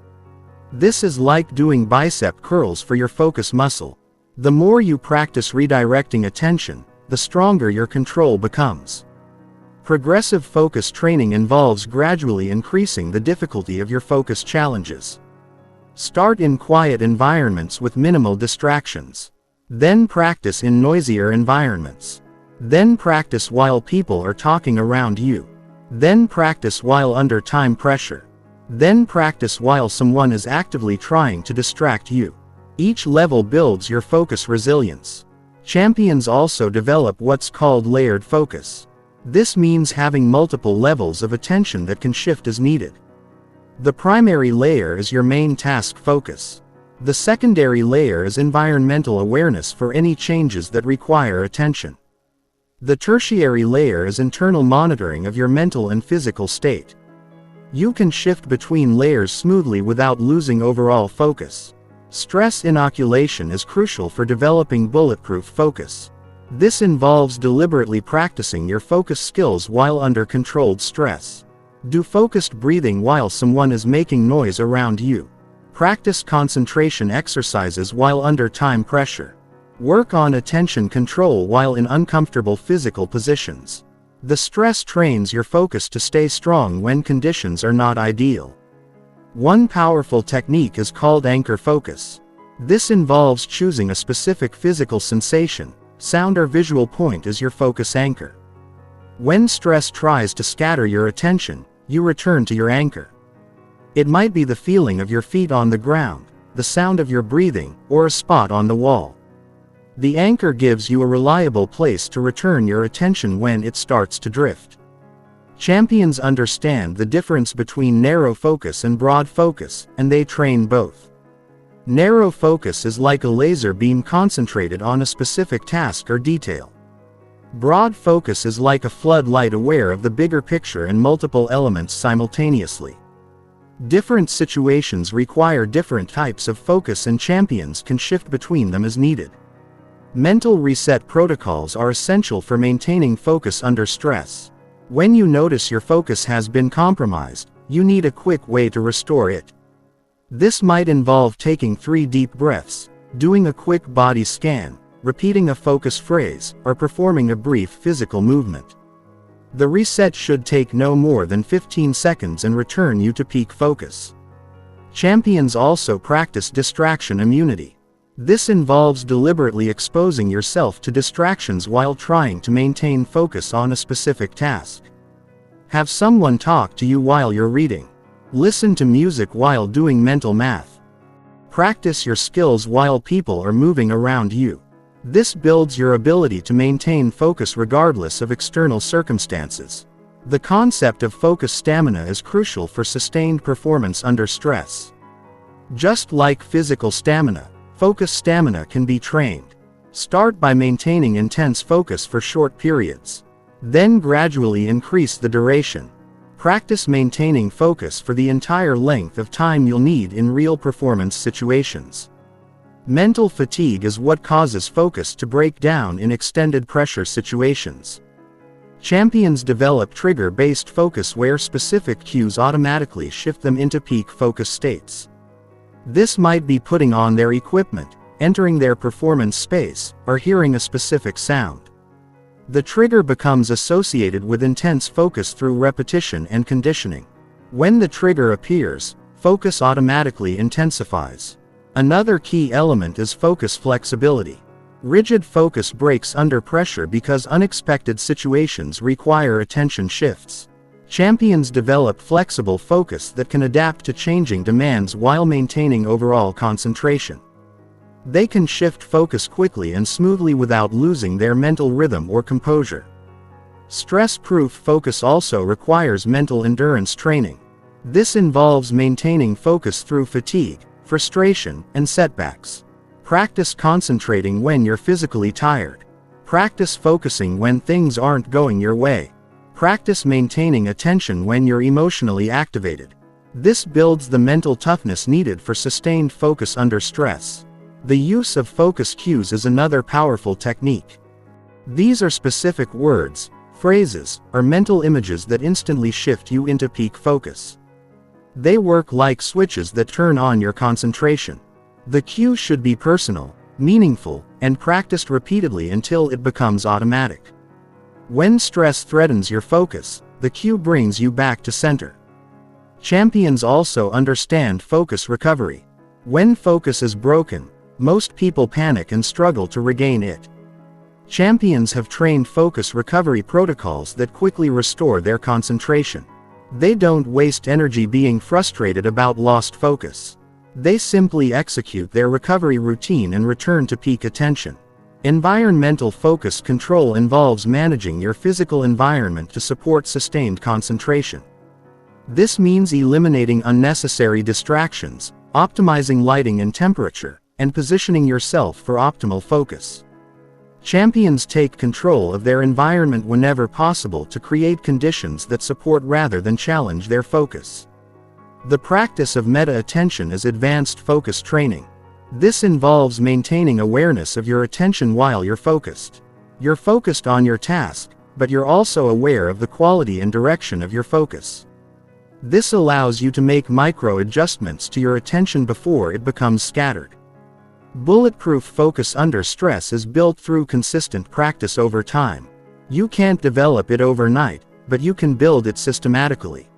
This is like doing bicep curls for your focus muscle. The more you practice redirecting attention, the stronger your control becomes. Progressive focus training involves gradually increasing the difficulty of your focus challenges. Start in quiet environments with minimal distractions. Then practice in noisier environments. Then practice while people are talking around you. Then practice while under time pressure. Then practice while someone is actively trying to distract you. Each level builds your focus resilience. Champions also develop what's called layered focus. This means having multiple levels of attention that can shift as needed. The primary layer is your main task focus. The secondary layer is environmental awareness for any changes that require attention. The tertiary layer is internal monitoring of your mental and physical state. You can shift between layers smoothly without losing overall focus. Stress inoculation is crucial for developing bulletproof focus. This involves deliberately practicing your focus skills while under controlled stress. Do focused breathing while someone is making noise around you. Practice concentration exercises while under time pressure. Work on attention control while in uncomfortable physical positions. The stress trains your focus to stay strong when conditions are not ideal. One powerful technique is called anchor focus. This involves choosing a specific physical sensation, sound or visual point as your focus anchor. When stress tries to scatter your attention, you return to your anchor. It might be the feeling of your feet on the ground, the sound of your breathing, or a spot on the wall. The anchor gives you a reliable place to return your attention when it starts to drift. Champions understand the difference between narrow focus and broad focus, and they train both. Narrow focus is like a laser beam concentrated on a specific task or detail. Broad focus is like a floodlight aware of the bigger picture and multiple elements simultaneously. Different situations require different types of focus, and champions can shift between them as needed. Mental reset protocols are essential for maintaining focus under stress. When you notice your focus has been compromised, you need a quick way to restore it. This might involve taking 3 deep breaths, doing a quick body scan, repeating a focus phrase, or performing a brief physical movement. The reset should take no more than 15 seconds and return you to peak focus. Champions also practice distraction immunity. This involves deliberately exposing yourself to distractions while trying to maintain focus on a specific task. Have someone talk to you while you're reading. Listen to music while doing mental math. Practice your skills while people are moving around you. This builds your ability to maintain focus regardless of external circumstances. The concept of focus stamina is crucial for sustained performance under stress. Just like physical stamina, focus stamina can be trained. Start by maintaining intense focus for short periods. Then gradually increase the duration. Practice maintaining focus for the entire length of time you'll need in real performance situations. Mental fatigue is what causes focus to break down in extended pressure situations. Champions develop trigger-based focus where specific cues automatically shift them into peak focus states. This might be putting on their equipment, entering their performance space, or hearing a specific sound. The trigger becomes associated with intense focus through repetition and conditioning. When the trigger appears, focus automatically intensifies. Another key element is focus flexibility. Rigid focus breaks under pressure because unexpected situations require attention shifts. Champions develop flexible focus that can adapt to changing demands while maintaining overall concentration. They can shift focus quickly and smoothly without losing their mental rhythm or composure. Stress-proof focus also requires mental endurance training. This involves maintaining focus through fatigue, frustration, and setbacks. Practice concentrating when you're physically tired. Practice focusing when things aren't going your way. Practice maintaining attention when you're emotionally activated. This builds the mental toughness needed for sustained focus under stress. The use of focus cues is another powerful technique. These are specific words, phrases, or mental images that instantly shift you into peak focus. They work like switches that turn on your concentration. The cue should be personal, meaningful, and practiced repeatedly until it becomes automatic. When stress threatens your focus, the cue brings you back to center. Champions also understand focus recovery. When focus is broken, most people panic and struggle to regain it. Champions have trained focus recovery protocols that quickly restore their concentration. They don't waste energy being frustrated about lost focus. They simply execute their recovery routine and return to peak attention. Environmental focus control involves managing your physical environment to support sustained concentration. This means eliminating unnecessary distractions, optimizing lighting and temperature, and positioning yourself for optimal focus. Champions take control of their environment whenever possible to create conditions that support rather than challenge their focus. The practice of meta-attention is advanced focus training. This involves maintaining awareness of your attention while you're focused. You're focused on your task, but you're also aware of the quality and direction of your focus. This allows you to make micro-adjustments to your attention before it becomes scattered. Bulletproof focus under stress is built through consistent practice over time. You can't develop it overnight, but you can build it systematically.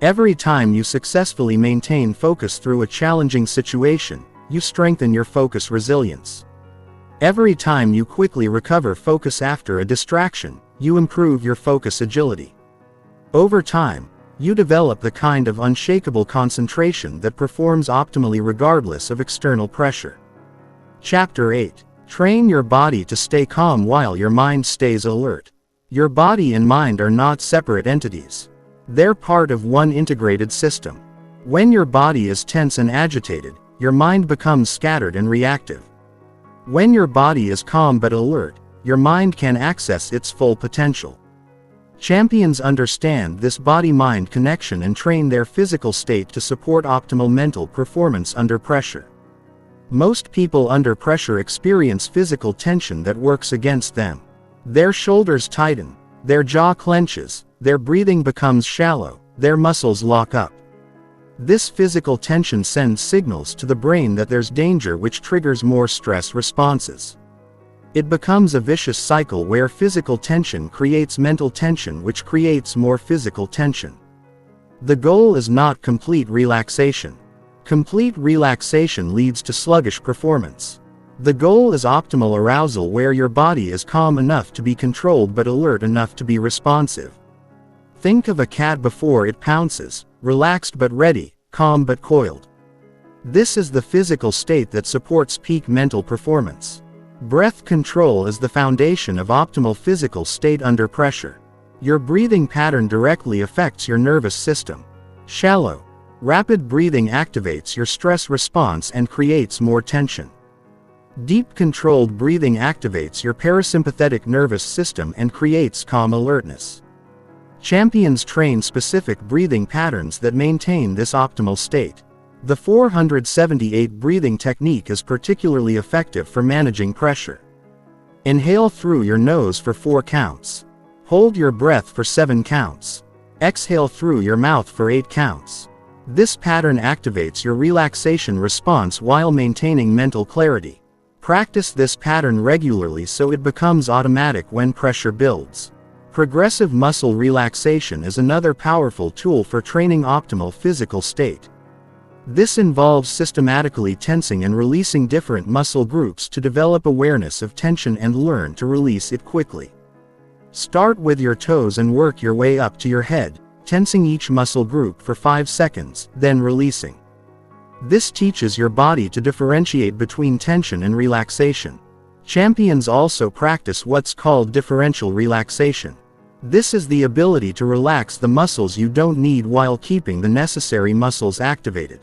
Every time you successfully maintain focus through a challenging situation, you strengthen your focus resilience. Every time you quickly recover focus after a distraction, you improve your focus agility. Over time, you develop the kind of unshakable concentration that performs optimally regardless of external pressure. Chapter 8. Train your body to stay calm while your mind stays alert. Your body and mind are not separate entities. They're part of one integrated system. When your body is tense and agitated, your mind becomes scattered and reactive. When your body is calm but alert, your mind can access its full potential. Champions understand this body-mind connection and train their physical state to support optimal mental performance under pressure. Most people under pressure experience physical tension that works against them. Their shoulders tighten, their jaw clenches, their breathing becomes shallow, their muscles lock up. This physical tension sends signals to the brain that there's danger, which triggers more stress responses. It becomes a vicious cycle where physical tension creates mental tension, which creates more physical tension. The goal is not complete relaxation. Complete relaxation leads to sluggish performance. The goal is optimal arousal, where your body is calm enough to be controlled but alert enough to be responsive. Think of a cat before it pounces, relaxed but ready, calm but coiled. This is the physical state that supports peak mental performance. Breath control is the foundation of optimal physical state under pressure. Your breathing pattern directly affects your nervous system. Shallow, rapid breathing activates your stress response and creates more tension. Deep controlled breathing activates your parasympathetic nervous system and creates calm alertness. Champions train specific breathing patterns that maintain this optimal state. The 478 breathing technique is particularly effective for managing pressure. Inhale through your nose for 4 counts. Hold your breath for 7 counts. Exhale through your mouth for 8 counts. This pattern activates your relaxation response while maintaining mental clarity. Practice this pattern regularly so it becomes automatic when pressure builds. Progressive muscle relaxation is another powerful tool for training optimal physical state. This involves systematically tensing and releasing different muscle groups to develop awareness of tension and learn to release it quickly. Start with your toes and work your way up to your head, tensing each muscle group for 5 seconds, then releasing. This teaches your body to differentiate between tension and relaxation. Champions also practice what's called differential relaxation. This is the ability to relax the muscles you don't need while keeping the necessary muscles activated.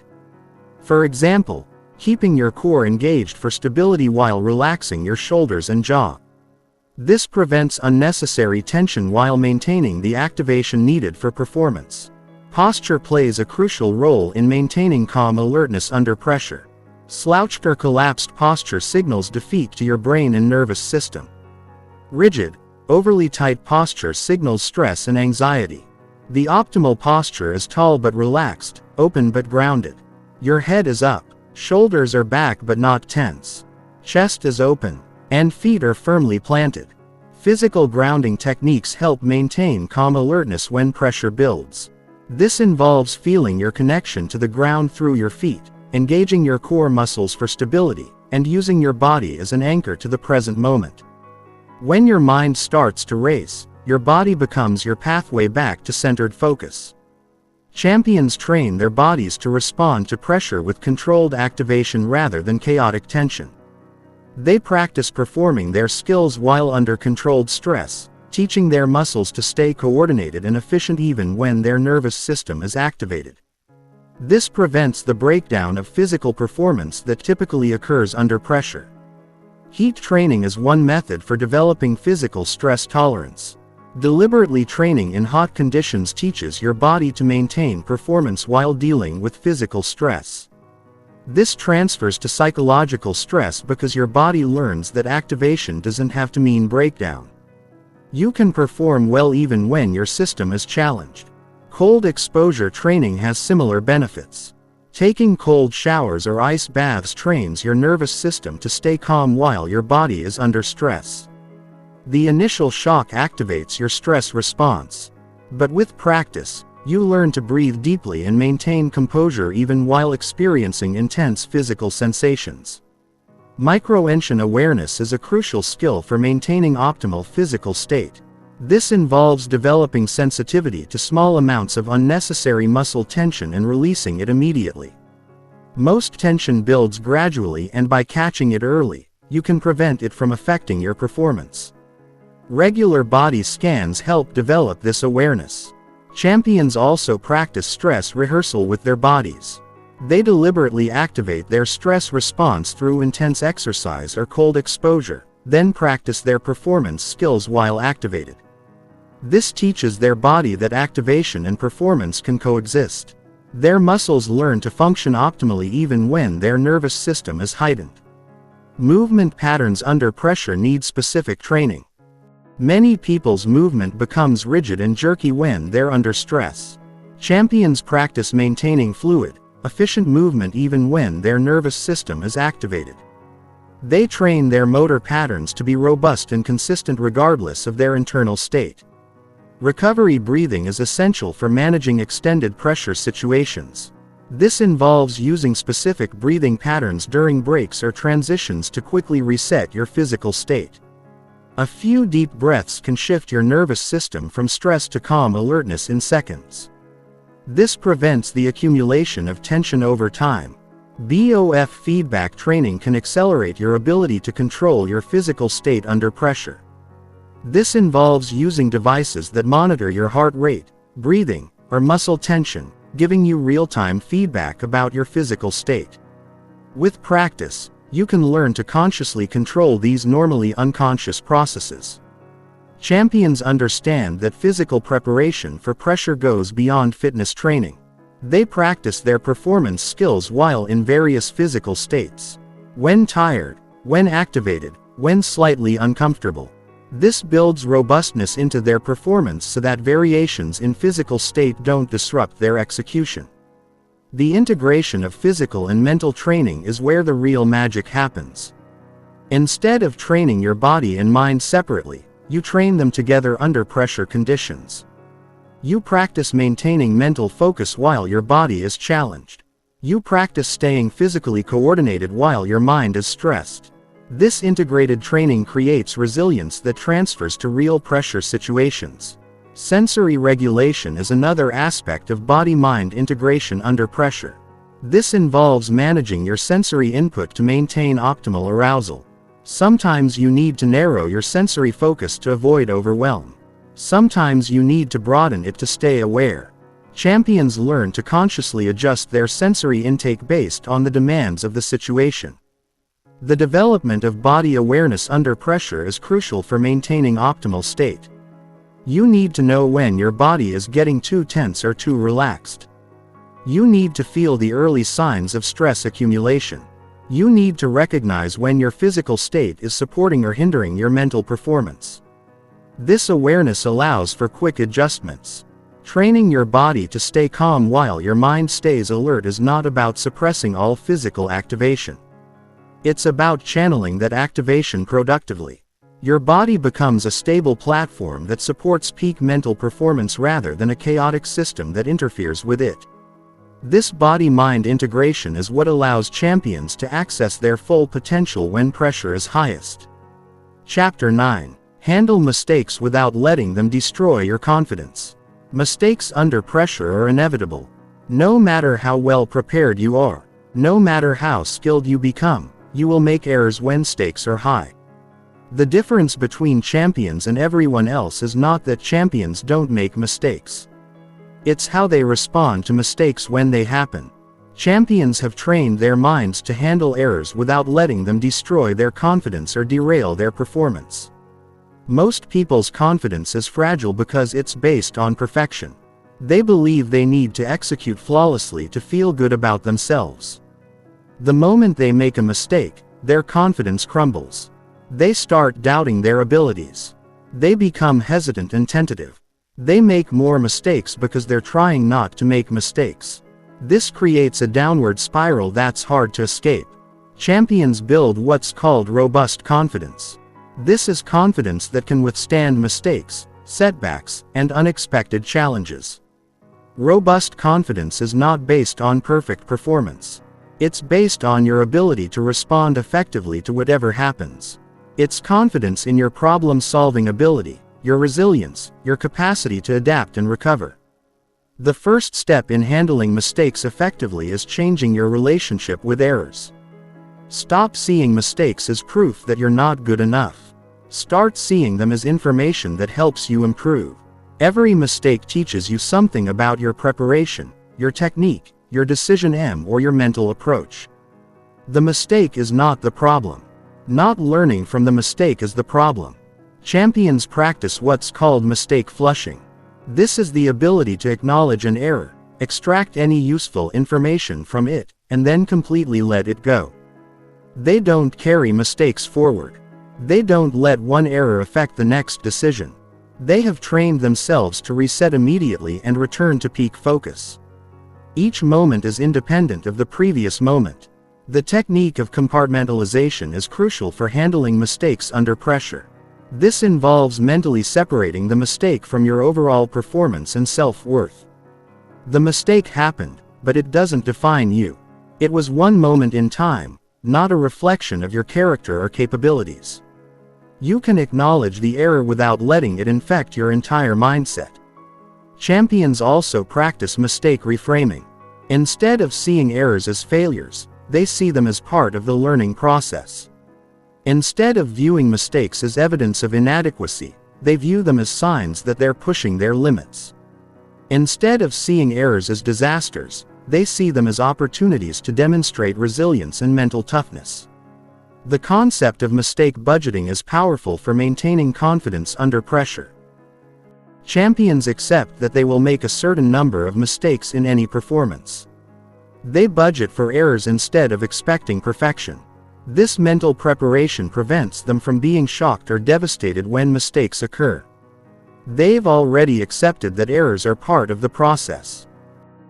For example, keeping your core engaged for stability while relaxing your shoulders and jaw. This prevents unnecessary tension while maintaining the activation needed for performance. Posture plays a crucial role in maintaining calm alertness under pressure. Slouched or collapsed posture signals defeat to your brain and nervous system. Rigid, overly tight posture signals stress and anxiety. The optimal posture is tall but relaxed, open but grounded. Your head is up, shoulders are back but not tense. Chest is open, and feet are firmly planted. Physical grounding techniques help maintain calm alertness when pressure builds. This involves feeling your connection to the ground through your feet, engaging your core muscles for stability, and using your body as an anchor to the present moment. When your mind starts to race, your body becomes your pathway back to centered focus. Champions train their bodies to respond to pressure with controlled activation rather than chaotic tension. They practice performing their skills while under controlled stress, teaching their muscles to stay coordinated and efficient even when their nervous system is activated. This prevents the breakdown of physical performance that typically occurs under pressure. Heat training is one method for developing physical stress tolerance. Deliberately training in hot conditions teaches your body to maintain performance while dealing with physical stress. This transfers to psychological stress because your body learns that activation doesn't have to mean breakdown. You can perform well even when your system is challenged. Cold exposure training has similar benefits. Taking cold showers or ice baths trains your nervous system to stay calm while your body is under stress. The initial shock activates your stress response. But with practice, you learn to breathe deeply and maintain composure even while experiencing intense physical sensations. Micro-tension awareness is a crucial skill for maintaining optimal physical state. This involves developing sensitivity to small amounts of unnecessary muscle tension and releasing it immediately. Most tension builds gradually, and by catching it early, you can prevent it from affecting your performance. Regular body scans help develop this awareness. Champions also practice stress rehearsal with their bodies. They deliberately activate their stress response through intense exercise or cold exposure, then practice their performance skills while activated. This teaches their body that activation and performance can coexist. Their muscles learn to function optimally even when their nervous system is heightened. Movement patterns under pressure need specific training. Many people's movement becomes rigid and jerky when they're under stress. Champions practice maintaining fluid, efficient movement even when their nervous system is activated. They train their motor patterns to be robust and consistent regardless of their internal state. Recovery breathing is essential for managing extended pressure situations. This involves using specific breathing patterns during breaks or transitions to quickly reset your physical state. A few deep breaths can shift your nervous system from stress to calm alertness in seconds. This prevents the accumulation of tension over time. BOF feedback training can accelerate your ability to control your physical state under pressure. This involves using devices that monitor your heart rate, breathing, or muscle tension, giving you real-time feedback about your physical state. With practice, you can learn to consciously control these normally unconscious processes. Champions understand that physical preparation for pressure goes beyond fitness training. They practice their performance skills while in various physical states. When tired, when activated, when slightly uncomfortable. This builds robustness into their performance so that variations in physical state don't disrupt their execution. The integration of physical and mental training is where the real magic happens. Instead of training your body and mind separately, you train them together under pressure conditions. You practice maintaining mental focus while your body is challenged. You practice staying physically coordinated while your mind is stressed. This integrated training creates resilience that transfers to real pressure situations. Sensory regulation is another aspect of body-mind integration under pressure. This involves managing your sensory input to maintain optimal arousal. Sometimes you need to narrow your sensory focus to avoid overwhelm. Sometimes you need to broaden it to stay aware. Champions learn to consciously adjust their sensory intake based on the demands of the situation. The development of body awareness under pressure is crucial for maintaining optimal state. You need to know when your body is getting too tense or too relaxed. You need to feel the early signs of stress accumulation. You need to recognize when your physical state is supporting or hindering your mental performance. This awareness allows for quick adjustments. Training your body to stay calm while your mind stays alert is not about suppressing all physical activation. It's about channeling that activation productively. Your body becomes a stable platform that supports peak mental performance rather than a chaotic system that interferes with it. This body-mind integration is what allows champions to access their full potential when pressure is highest. Chapter 9. Handle mistakes without letting them destroy your confidence. Mistakes under pressure are inevitable. No matter how well prepared you are, no matter how skilled you become, you will make errors when stakes are high. The difference between champions and everyone else is not that champions don't make mistakes. It's how they respond to mistakes when they happen. Champions have trained their minds to handle errors without letting them destroy their confidence or derail their performance. Most people's confidence is fragile because it's based on perfection. They believe they need to execute flawlessly to feel good about themselves. The moment they make a mistake, their confidence crumbles. They start doubting their abilities. They become hesitant and tentative. They make more mistakes because they're trying not to make mistakes. This creates a downward spiral that's hard to escape. Champions build what's called robust confidence. This is confidence that can withstand mistakes, setbacks, and unexpected challenges. Robust confidence is not based on perfect performance. It's based on your ability to respond effectively to whatever happens. It's confidence in your problem-solving ability, your resilience, your capacity to adapt and recover. The first step in handling mistakes effectively is changing your relationship with errors. Stop seeing mistakes as proof that you're not good enough. Start seeing them as information that helps you improve. Every mistake teaches you something about your preparation, your technique, your decision or your mental approach. The mistake is not the problem. Not learning from the mistake is the problem. Champions practice what's called mistake flushing. This is the ability to acknowledge an error, extract any useful information from it, and then completely let it go. They don't carry mistakes forward. They don't let one error affect the next decision. They have trained themselves to reset immediately and return to peak focus. Each moment is independent of the previous moment. The technique of compartmentalization is crucial for handling mistakes under pressure. This involves mentally separating the mistake from your overall performance and self-worth. The mistake happened, but it doesn't define you. It was one moment in time, not a reflection of your character or capabilities. You can acknowledge the error without letting it infect your entire mindset. Champions also practice mistake reframing. Instead of seeing errors as failures, they see them as part of the learning process. Instead of viewing mistakes as evidence of inadequacy, they view them as signs that they're pushing their limits. Instead of seeing errors as disasters, they see them as opportunities to demonstrate resilience and mental toughness. The concept of mistake budgeting is powerful for maintaining confidence under pressure. Champions accept that they will make a certain number of mistakes in any performance. They budget for errors instead of expecting perfection. This mental preparation prevents them from being shocked or devastated when mistakes occur. They've already accepted that errors are part of the process.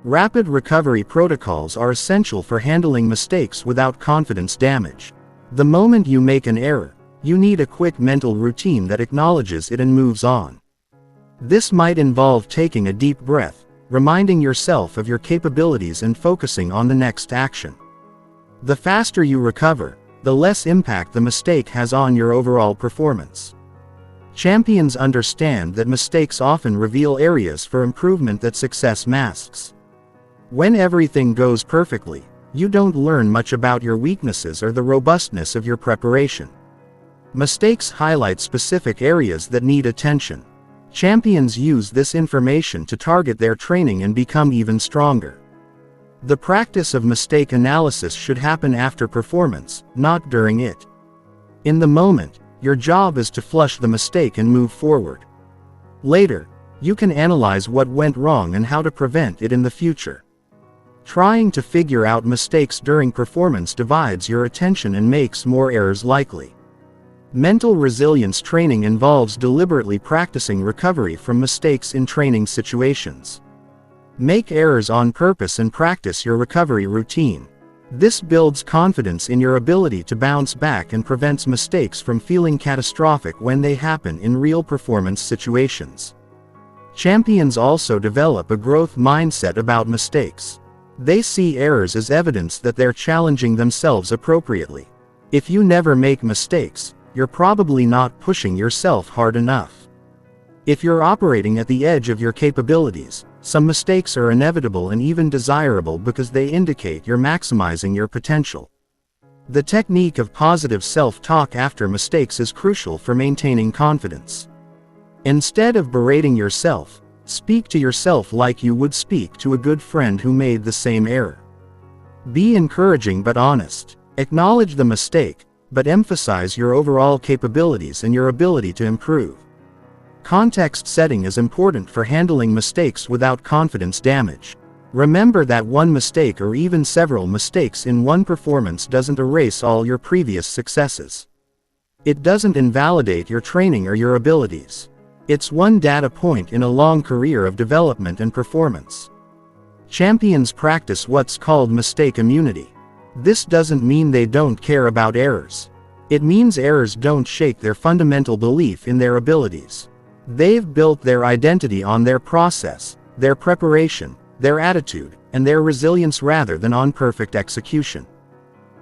Rapid recovery protocols are essential for handling mistakes without confidence damage. The moment you make an error, you need a quick mental routine that acknowledges it and moves on. This might involve taking a deep breath, reminding yourself of your capabilities and focusing on the next action. The faster you recover, the less impact the mistake has on your overall performance. Champions understand that mistakes often reveal areas for improvement that success masks. When everything goes perfectly, you don't learn much about your weaknesses or the robustness of your preparation. Mistakes highlight specific areas that need attention. Champions use this information to target their training and become even stronger. The practice of mistake analysis should happen after performance, not during it. In the moment, your job is to flush the mistake and move forward. Later, you can analyze what went wrong and how to prevent it in the future. Trying to figure out mistakes during performance divides your attention and makes more errors likely. Mental resilience training involves deliberately practicing recovery from mistakes in training situations. Make errors on purpose and practice your recovery routine. This builds confidence in your ability to bounce back and prevents mistakes from feeling catastrophic when they happen in real performance situations. Champions also develop a growth mindset about mistakes. They see errors as evidence that they're challenging themselves appropriately. If you never make mistakes, you're probably not pushing yourself hard enough. If you're operating at the edge of your capabilities, some mistakes are inevitable and even desirable because they indicate you're maximizing your potential. The technique of positive self-talk after mistakes is crucial for maintaining confidence. Instead of berating yourself, speak to yourself like you would speak to a good friend who made the same error. Be encouraging but honest. Acknowledge the mistake, but emphasize your overall capabilities and your ability to improve. Context setting is important for handling mistakes without confidence damage. Remember that one mistake or even several mistakes in one performance doesn't erase all your previous successes. It doesn't invalidate your training or your abilities. It's one data point in a long career of development and performance. Champions practice what's called mistake immunity. This doesn't mean they don't care about errors. It means errors don't shake their fundamental belief in their abilities. They've built their identity on their process, their preparation, their attitude, and their resilience rather than on perfect execution.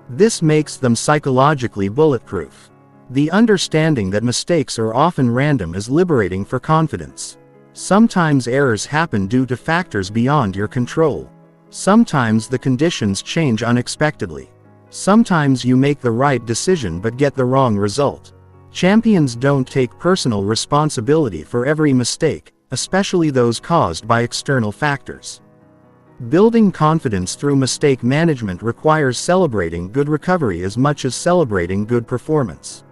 This makes them psychologically bulletproof. The understanding that mistakes are often random is liberating for confidence. Sometimes errors happen due to factors beyond your control. Sometimes the conditions change unexpectedly. Sometimes you make the right decision but get the wrong result. Champions don't take personal responsibility for every mistake, especially those caused by external factors. Building confidence through mistake management requires celebrating good recovery as much as celebrating good performance.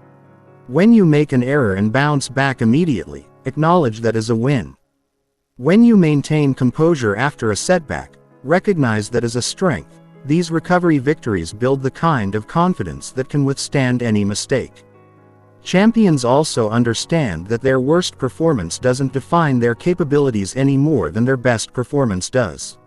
When you make an error and bounce back immediately, acknowledge that as a win. When you maintain composure after a setback, recognize that as a strength. These recovery victories build the kind of confidence that can withstand any mistake. Champions also understand that their worst performance doesn't define their capabilities any more than their best performance does.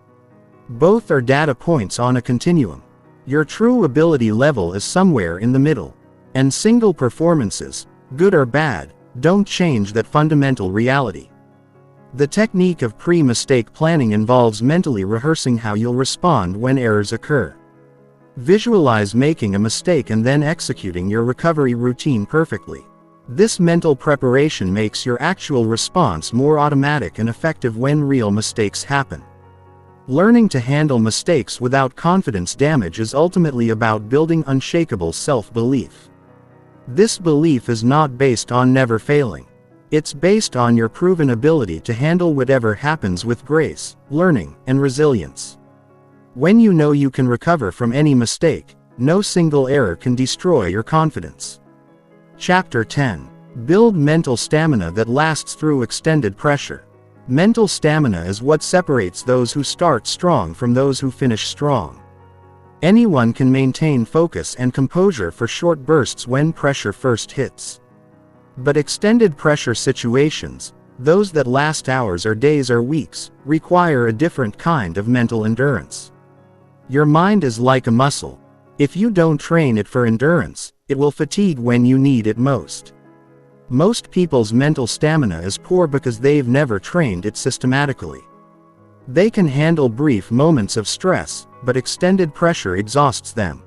Both are data points on a continuum. Your true ability level is somewhere in the middle. And single performances, good or bad, don't change that fundamental reality. The technique of pre-mistake planning involves mentally rehearsing how you'll respond when errors occur. Visualize making a mistake and then executing your recovery routine perfectly. This mental preparation makes your actual response more automatic and effective when real mistakes happen. Learning to handle mistakes without confidence damage is ultimately about building unshakable self-belief. This belief is not based on never failing. It's based on your proven ability to handle whatever happens with grace, learning, and resilience. When you know you can recover from any mistake, no single error can destroy your confidence. Chapter 10. Build mental stamina that lasts through extended pressure. Mental stamina is what separates those who start strong from those who finish strong. Anyone can maintain focus and composure for short bursts when pressure first hits. But extended pressure situations, those that last hours or days or weeks, require a different kind of mental endurance. Your mind is like a muscle. If you don't train it for endurance, it will fatigue when you need it most. Most people's mental stamina is poor because they've never trained it systematically. They can handle brief moments of stress, but extended pressure exhausts them.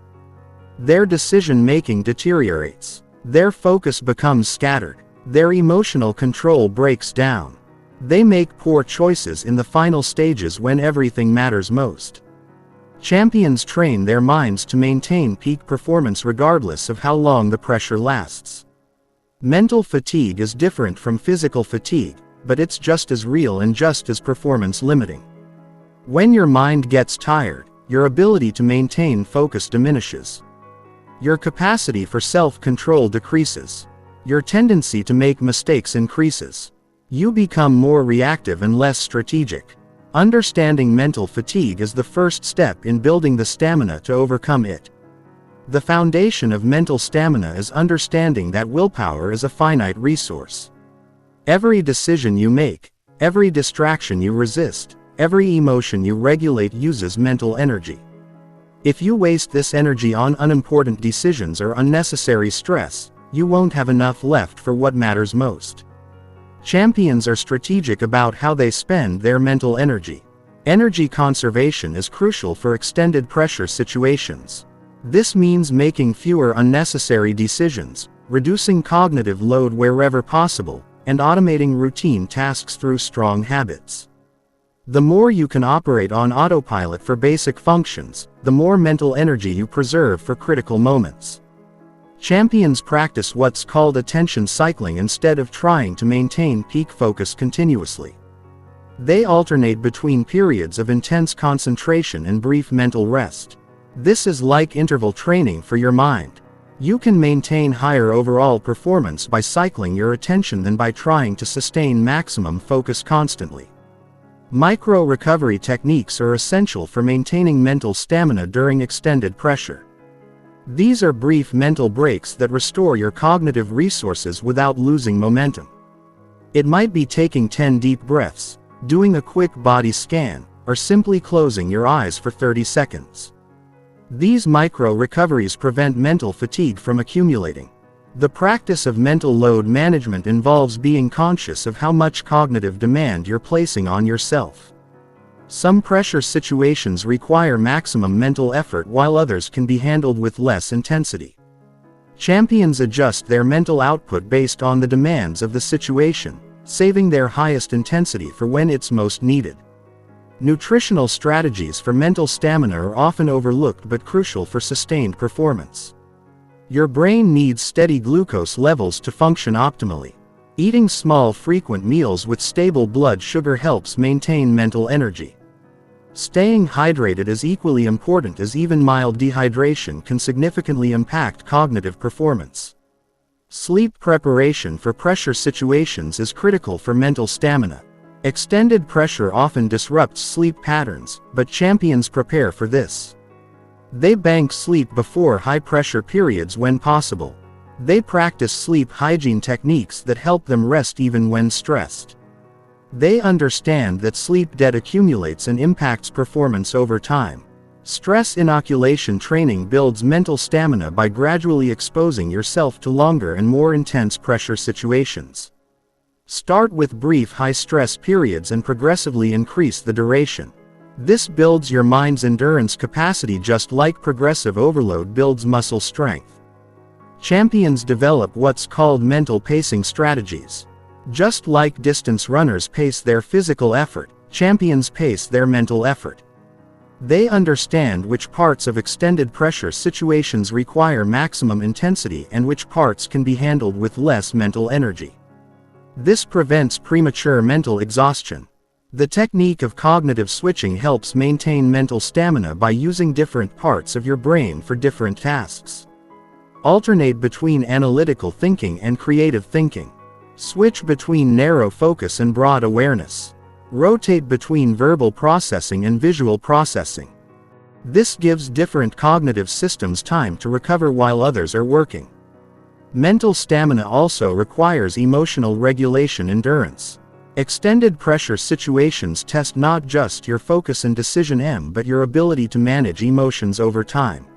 Their decision-making deteriorates. Their focus becomes scattered. Their emotional control breaks down. They make poor choices in the final stages when everything matters most. Champions train their minds to maintain peak performance regardless of how long the pressure lasts. Mental fatigue is different from physical fatigue, but it's just as real and just as performance limiting. When your mind gets tired, your ability to maintain focus diminishes. Your capacity for self-control decreases. Your tendency to make mistakes increases. You become more reactive and less strategic. Understanding mental fatigue is the first step in building the stamina to overcome it. The foundation of mental stamina is understanding that willpower is a finite resource. Every decision you make, every distraction you resist, every emotion you regulate uses mental energy. If you waste this energy on unimportant decisions or unnecessary stress, you won't have enough left for what matters most. Champions are strategic about how they spend their mental energy. Energy conservation is crucial for extended pressure situations. This means making fewer unnecessary decisions, reducing cognitive load wherever possible, and automating routine tasks through strong habits. The more you can operate on autopilot for basic functions, the more mental energy you preserve for critical moments. Champions practice what's called attention cycling instead of trying to maintain peak focus continuously. They alternate between periods of intense concentration and brief mental rest. This is like interval training for your mind. You can maintain higher overall performance by cycling your attention than by trying to sustain maximum focus constantly. Micro-recovery techniques are essential for maintaining mental stamina during extended pressure. These are brief mental breaks that restore your cognitive resources without losing momentum. It might be taking 10 deep breaths, doing a quick body scan, or simply closing your eyes for 30 seconds. These micro-recoveries prevent mental fatigue from accumulating. The practice of mental load management involves being conscious of how much cognitive demand you're placing on yourself. Some pressure situations require maximum mental effort while others can be handled with less intensity. Champions adjust their mental output based on the demands of the situation, saving their highest intensity for when it's most needed. Nutritional strategies for mental stamina are often overlooked but crucial for sustained performance. Your brain needs steady glucose levels to function optimally. Eating small, frequent meals with stable blood sugar helps maintain mental energy. Staying hydrated is equally important, as even mild dehydration can significantly impact cognitive performance. Sleep preparation for pressure situations is critical for mental stamina. Extended pressure often disrupts sleep patterns, but champions prepare for this. They bank sleep before high-pressure periods when possible. They practice sleep hygiene techniques that help them rest even when stressed. They understand that sleep debt accumulates and impacts performance over time. Stress inoculation training builds mental stamina by gradually exposing yourself to longer and more intense pressure situations. Start with brief high-stress periods and progressively increase the duration. This builds your mind's endurance capacity just like progressive overload builds muscle strength. Champions develop what's called mental pacing strategies. Just like distance runners pace their physical effort, champions pace their mental effort. They understand which parts of extended pressure situations require maximum intensity and which parts can be handled with less mental energy. This prevents premature mental exhaustion. The technique of cognitive switching helps maintain mental stamina by using different parts of your brain for different tasks. Alternate between analytical thinking and creative thinking. Switch between narrow focus and broad awareness. Rotate between verbal processing and visual processing. This gives different cognitive systems time to recover while others are working. Mental stamina also requires emotional regulation endurance. Extended pressure situations test not just your focus and decision but your ability to manage emotions over time.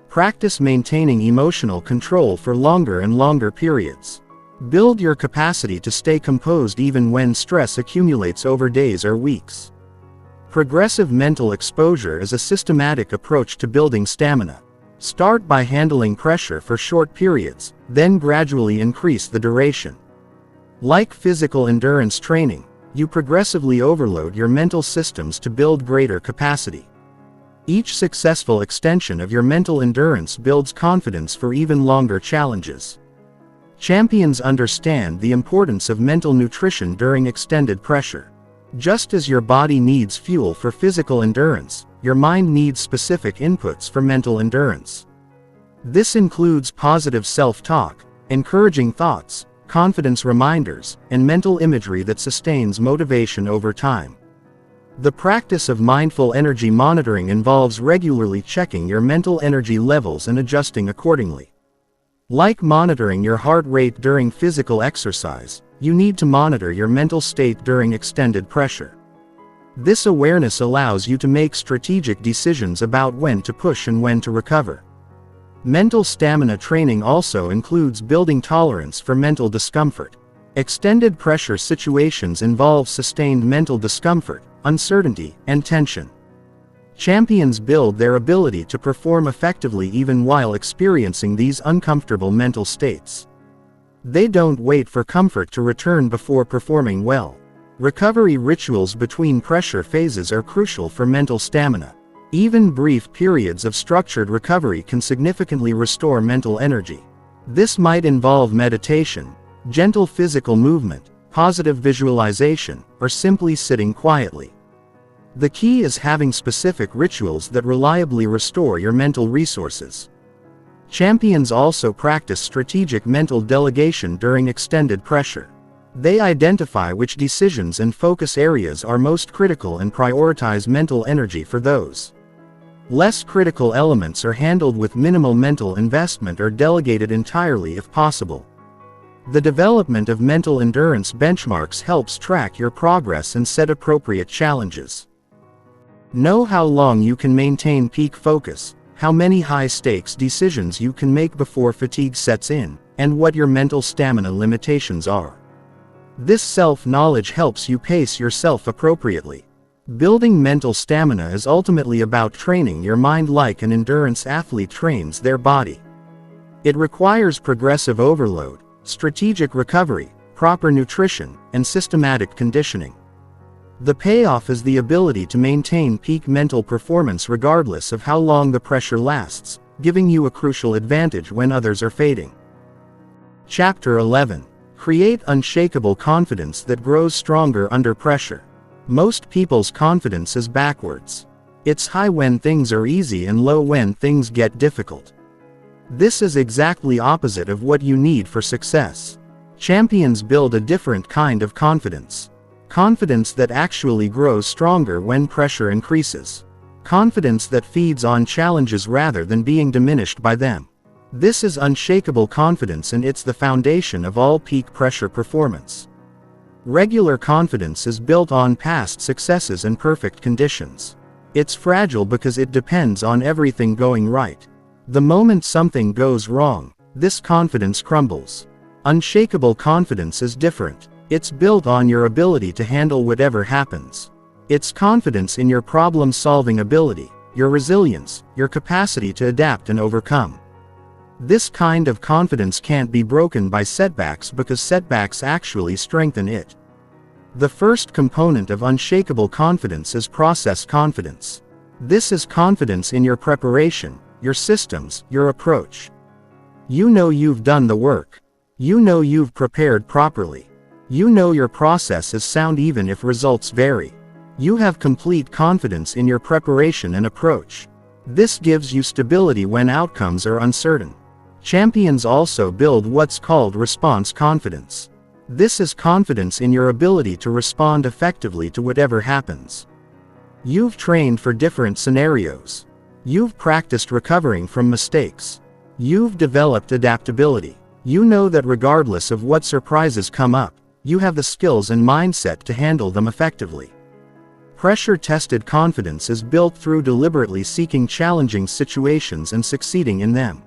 Practice maintaining emotional control for longer and longer periods. Build your capacity to stay composed even when stress accumulates over days or weeks. Progressive mental exposure is a systematic approach to building stamina. Start by handling pressure for short periods, then gradually increase the duration. Like physical endurance training, you progressively overload your mental systems to build greater capacity. Each successful extension of your mental endurance builds confidence for even longer challenges. Champions understand the importance of mental nutrition during extended pressure. Just as your body needs fuel for physical endurance, your mind needs specific inputs for mental endurance. This includes positive self-talk, encouraging thoughts, confidence reminders, and mental imagery that sustains motivation over time. The practice of mindful energy monitoring involves regularly checking your mental energy levels and adjusting accordingly. Like monitoring your heart rate during physical exercise, you need to monitor your mental state during extended pressure. This awareness allows you to make strategic decisions about when to push and when to recover. Mental stamina training also includes building tolerance for mental discomfort. Extended pressure situations involve sustained mental discomfort, uncertainty, and tension. Champions build their ability to perform effectively even while experiencing these uncomfortable mental states. They don't wait for comfort to return before performing well. Recovery rituals between pressure phases are crucial for mental stamina. Even brief periods of structured recovery can significantly restore mental energy. This might involve meditation, gentle physical movement, positive visualization, or simply sitting quietly. The key is having specific rituals that reliably restore your mental resources. Champions also practice strategic mental delegation during extended pressure. They identify which decisions and focus areas are most critical and prioritize mental energy for those. Less critical elements are handled with minimal mental investment or delegated entirely if possible. The development of mental endurance benchmarks helps track your progress and set appropriate challenges. Know how long you can maintain peak focus, how many high-stakes decisions you can make before fatigue sets in, and what your mental stamina limitations are. This self-knowledge helps you pace yourself appropriately. Building mental stamina is ultimately about training your mind like an endurance athlete trains their body. It requires progressive overload, strategic recovery, proper nutrition, and systematic conditioning. The payoff is the ability to maintain peak mental performance regardless of how long the pressure lasts, giving you a crucial advantage when others are fading. Chapter 11. Create unshakable confidence that grows stronger under pressure. Most people's confidence is backwards. It's high when things are easy and low when things get difficult. This is exactly opposite of what you need for success. Champions build a different kind of confidence. Confidence that actually grows stronger when pressure increases. Confidence that feeds on challenges rather than being diminished by them. This is unshakable confidence, and it's the foundation of all peak pressure performance. Regular confidence is built on past successes and perfect conditions. It's fragile because it depends on everything going right. The moment something goes wrong, this confidence crumbles. Unshakable confidence is different. It's built on your ability to handle whatever happens. It's confidence in your problem-solving ability, your resilience, your capacity to adapt and overcome. This kind of confidence can't be broken by setbacks because setbacks actually strengthen it. The first component of unshakable confidence is process confidence. This is confidence in your preparation, your systems, your approach. You know you've done the work. You know you've prepared properly. You know your process is sound even if results vary. You have complete confidence in your preparation and approach. This gives you stability when outcomes are uncertain. Champions also build what's called response confidence. This is confidence in your ability to respond effectively to whatever happens. You've trained for different scenarios. You've practiced recovering from mistakes. You've developed adaptability. You know that regardless of what surprises come up, you have the skills and mindset to handle them effectively. Pressure-tested confidence is built through deliberately seeking challenging situations and succeeding in them.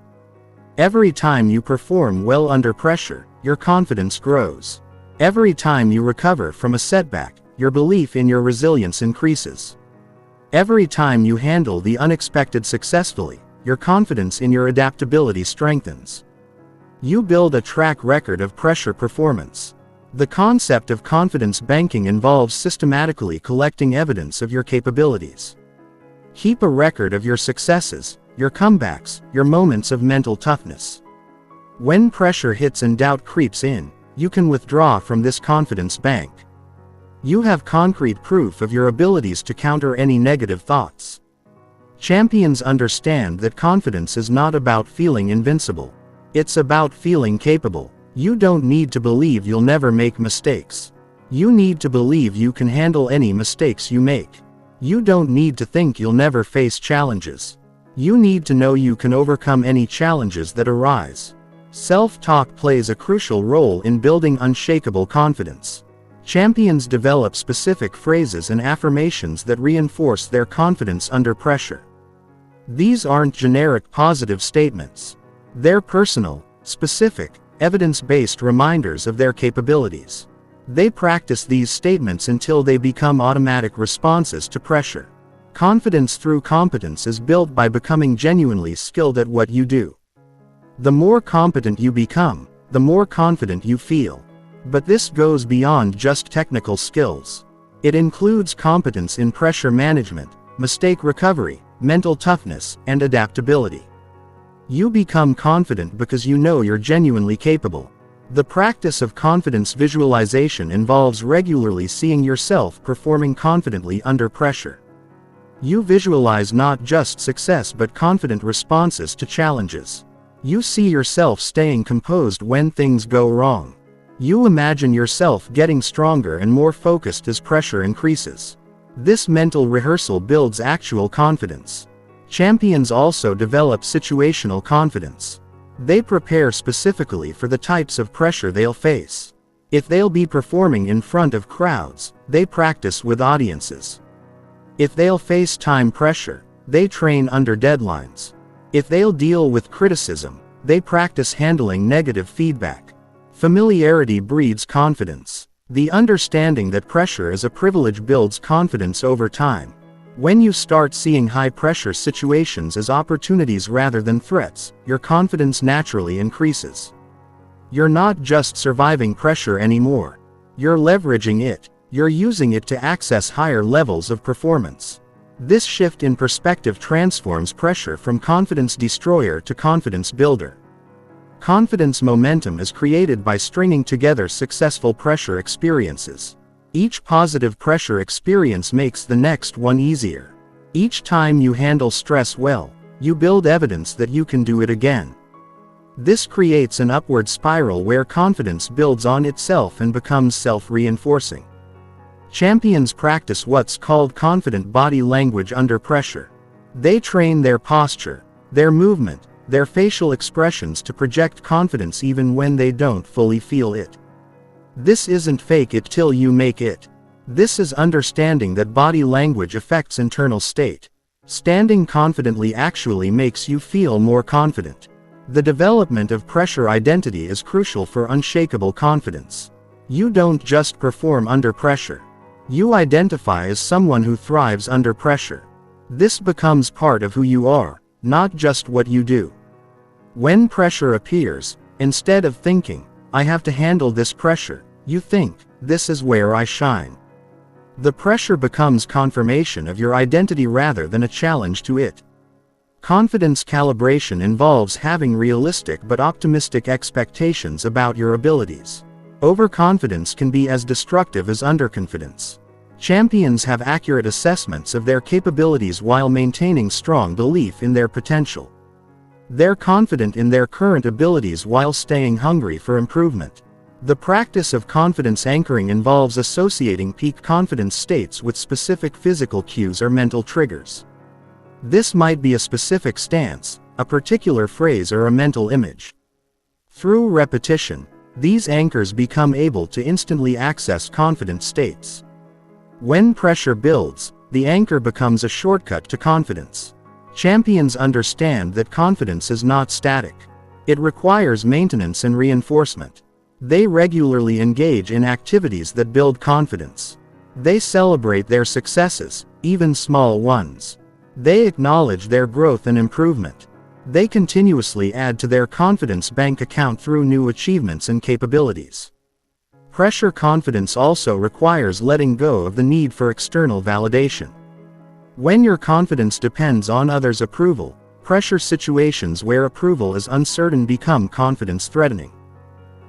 Every time you perform well under pressure, your confidence grows. Every time you recover from a setback, your belief in your resilience increases. Every time you handle the unexpected successfully, your confidence in your adaptability strengthens. You build a track record of pressure performance. The concept of confidence banking involves systematically collecting evidence of your capabilities. Keep a record of your successes, your comebacks, your moments of mental toughness. When pressure hits and doubt creeps in, you can withdraw from this confidence bank. You have concrete proof of your abilities to counter any negative thoughts. Champions understand that confidence is not about feeling invincible. It's about feeling capable. You don't need to believe you'll never make mistakes. You need to believe you can handle any mistakes you make. You don't need to think you'll never face challenges. You need to know you can overcome any challenges that arise. Self-talk plays a crucial role in building unshakable confidence. Champions develop specific phrases and affirmations that reinforce their confidence under pressure. These aren't generic positive statements. They're personal, specific, evidence-based reminders of their capabilities. They practice these statements until they become automatic responses to pressure. Confidence through competence is built by becoming genuinely skilled at what you do. The more competent you become, the more confident you feel. But this goes beyond just technical skills. It includes competence in pressure management, mistake recovery, mental toughness, and adaptability. You become confident because you know you're genuinely capable. The practice of confidence visualization involves regularly seeing yourself performing confidently under pressure. You visualize not just success but confident responses to challenges. You see yourself staying composed when things go wrong. You imagine yourself getting stronger and more focused as pressure increases. This mental rehearsal builds actual confidence. Champions also develop situational confidence. They prepare specifically for the types of pressure they'll face. If they'll be performing in front of crowds, they practice with audiences. If they'll face time pressure, they train under deadlines. If they'll deal with criticism, they practice handling negative feedback. Familiarity breeds confidence. The understanding that pressure is a privilege builds confidence over time. When you start seeing high-pressure situations as opportunities rather than threats, your confidence naturally increases. You're not just surviving pressure anymore. You're leveraging it. You're using it to access higher levels of performance. This shift in perspective transforms pressure from confidence destroyer to confidence builder. Confidence momentum is created by stringing together successful pressure experiences. Each positive pressure experience makes the next one easier. Each time you handle stress well, you build evidence that you can do it again. This creates an upward spiral where confidence builds on itself and becomes self-reinforcing. Champions practice what's called confident body language under pressure. They train their posture, their movement, their facial expressions to project confidence even when they don't fully feel it. This isn't fake it till you make it. This is understanding that body language affects internal state. Standing confidently actually makes you feel more confident. The development of pressure identity is crucial for unshakable confidence. You don't just perform under pressure. You identify as someone who thrives under pressure. This becomes part of who you are, not just what you do. When pressure appears, instead of thinking, "I have to handle this pressure," you think, "This is where I shine." The pressure becomes confirmation of your identity rather than a challenge to it. Confidence calibration involves having realistic but optimistic expectations about your abilities. Overconfidence can be as destructive as underconfidence. Champions have accurate assessments of their capabilities while maintaining strong belief in their potential. They're confident in their current abilities while staying hungry for improvement. The practice of confidence anchoring involves associating peak confidence states with specific physical cues or mental triggers. This might be a specific stance, a particular phrase, or a mental image. Through repetition, these anchors become able to instantly access confident states. When pressure builds, the anchor becomes a shortcut to confidence. Champions understand that confidence is not static. It requires maintenance and reinforcement. They regularly engage in activities that build confidence. They celebrate their successes, even small ones. They acknowledge their growth and improvement. They continuously add to their confidence bank account through new achievements and capabilities. Pressure confidence also requires letting go of the need for external validation. When your confidence depends on others' approval, pressure situations where approval is uncertain become confidence-threatening.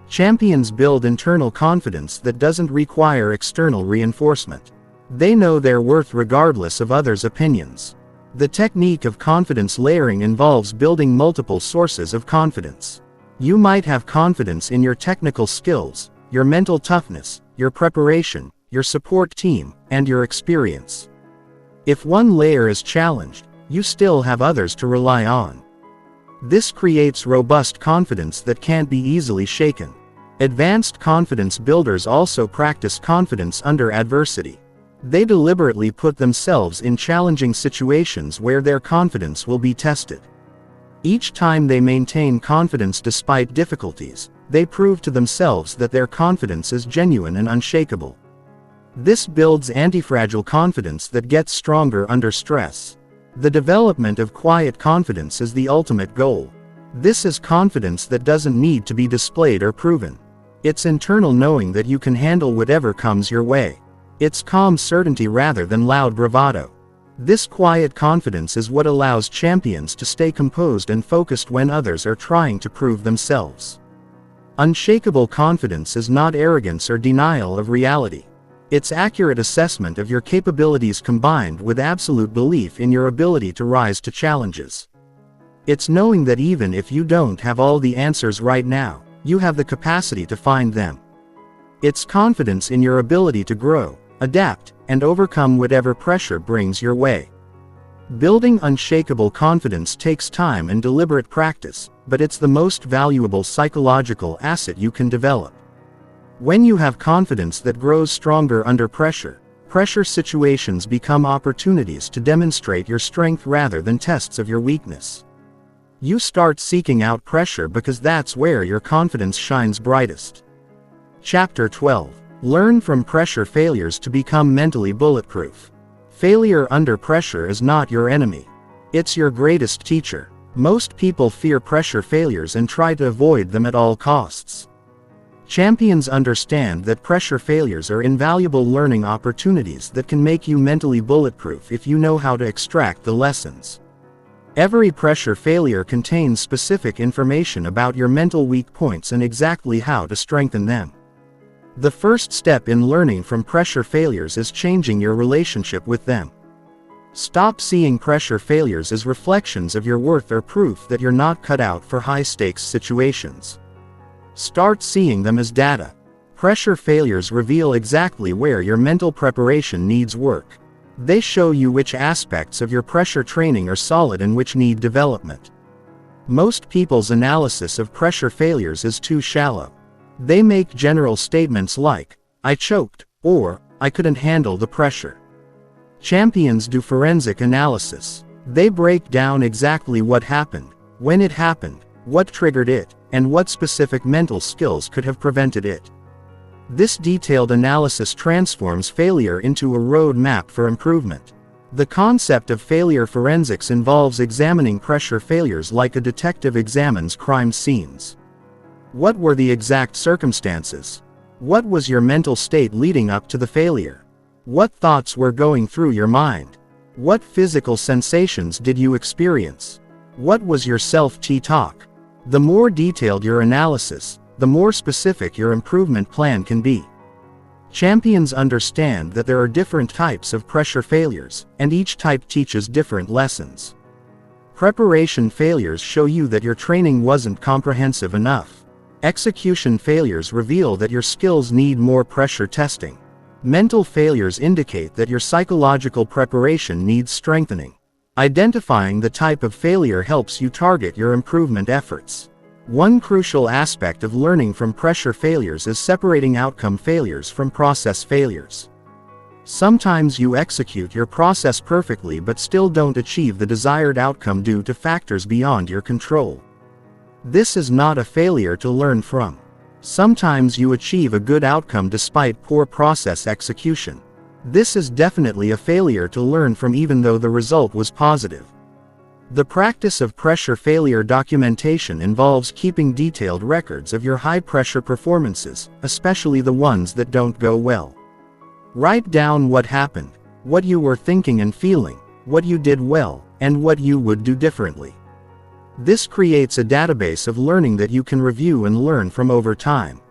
Champions build internal confidence that doesn't require external reinforcement. They know their worth regardless of others' opinions. The technique of confidence layering involves building multiple sources of confidence. You might have confidence in your technical skills, your mental toughness, your preparation, your support team, and your experience. If one layer is challenged, you still have others to rely on. This creates robust confidence that can't be easily shaken. Advanced confidence builders also practice confidence under adversity. They deliberately put themselves in challenging situations where their confidence will be tested. Each time they maintain confidence despite difficulties, they prove to themselves that their confidence is genuine and unshakable. This builds antifragile confidence that gets stronger under stress. The development of quiet confidence is the ultimate goal. This is confidence that doesn't need to be displayed or proven. It's internal knowing that you can handle whatever comes your way. It's calm certainty rather than loud bravado. This quiet confidence is what allows champions to stay composed and focused when others are trying to prove themselves. Unshakable confidence is not arrogance or denial of reality. It's accurate assessment of your capabilities combined with absolute belief in your ability to rise to challenges. It's knowing that even if you don't have all the answers right now, you have the capacity to find them. It's confidence in your ability to grow, adapt, and overcome whatever pressure brings your way. Building unshakable confidence takes time and deliberate practice, but it's the most valuable psychological asset you can develop. When you have confidence that grows stronger under pressure, pressure situations become opportunities to demonstrate your strength rather than tests of your weakness. You start seeking out pressure because that's where your confidence shines brightest. Chapter 12. Learn from pressure failures to become mentally bulletproof. Failure under pressure is not your enemy. It's your greatest teacher. Most people fear pressure failures and try to avoid them at all costs. Champions understand that pressure failures are invaluable learning opportunities that can make you mentally bulletproof if you know how to extract the lessons. Every pressure failure contains specific information about your mental weak points and exactly how to strengthen them. The first step in learning from pressure failures is changing your relationship with them. Stop seeing pressure failures as reflections of your worth or proof that you're not cut out for high-stakes situations. Start seeing them as data. Pressure failures reveal exactly where your mental preparation needs work. They show you which aspects of your pressure training are solid and which need development. Most people's analysis of pressure failures is too shallow. They make general statements like, "I choked," or "I couldn't handle the pressure." Champions do forensic analysis. They break down exactly what happened, when it happened, what triggered it, and what specific mental skills could have prevented it. This detailed analysis transforms failure into a road map for improvement. The concept of failure forensics involves examining pressure failures like a detective examines crime scenes. What were the exact circumstances? What was your mental state leading up to the failure? What thoughts were going through your mind? What physical sensations did you experience? What was your self-talk? The more detailed your analysis, the more specific your improvement plan can be. Champions understand that there are different types of pressure failures, and each type teaches different lessons. Preparation failures show you that your training wasn't comprehensive enough. Execution failures reveal that your skills need more pressure testing. Mental failures indicate that your psychological preparation needs strengthening. Identifying the type of failure helps you target your improvement efforts. One crucial aspect of learning from pressure failures is separating outcome failures from process failures. Sometimes you execute your process perfectly but still don't achieve the desired outcome due to factors beyond your control. This is not a failure to learn from. Sometimes you achieve a good outcome despite poor process execution. This is definitely a failure to learn from even though the result was positive. The practice of pressure failure documentation involves keeping detailed records of your high-pressure performances, especially the ones that don't go well. Write down what happened, what you were thinking and feeling, what you did well, and what you would do differently. This creates a database of learning that you can review and learn from over time.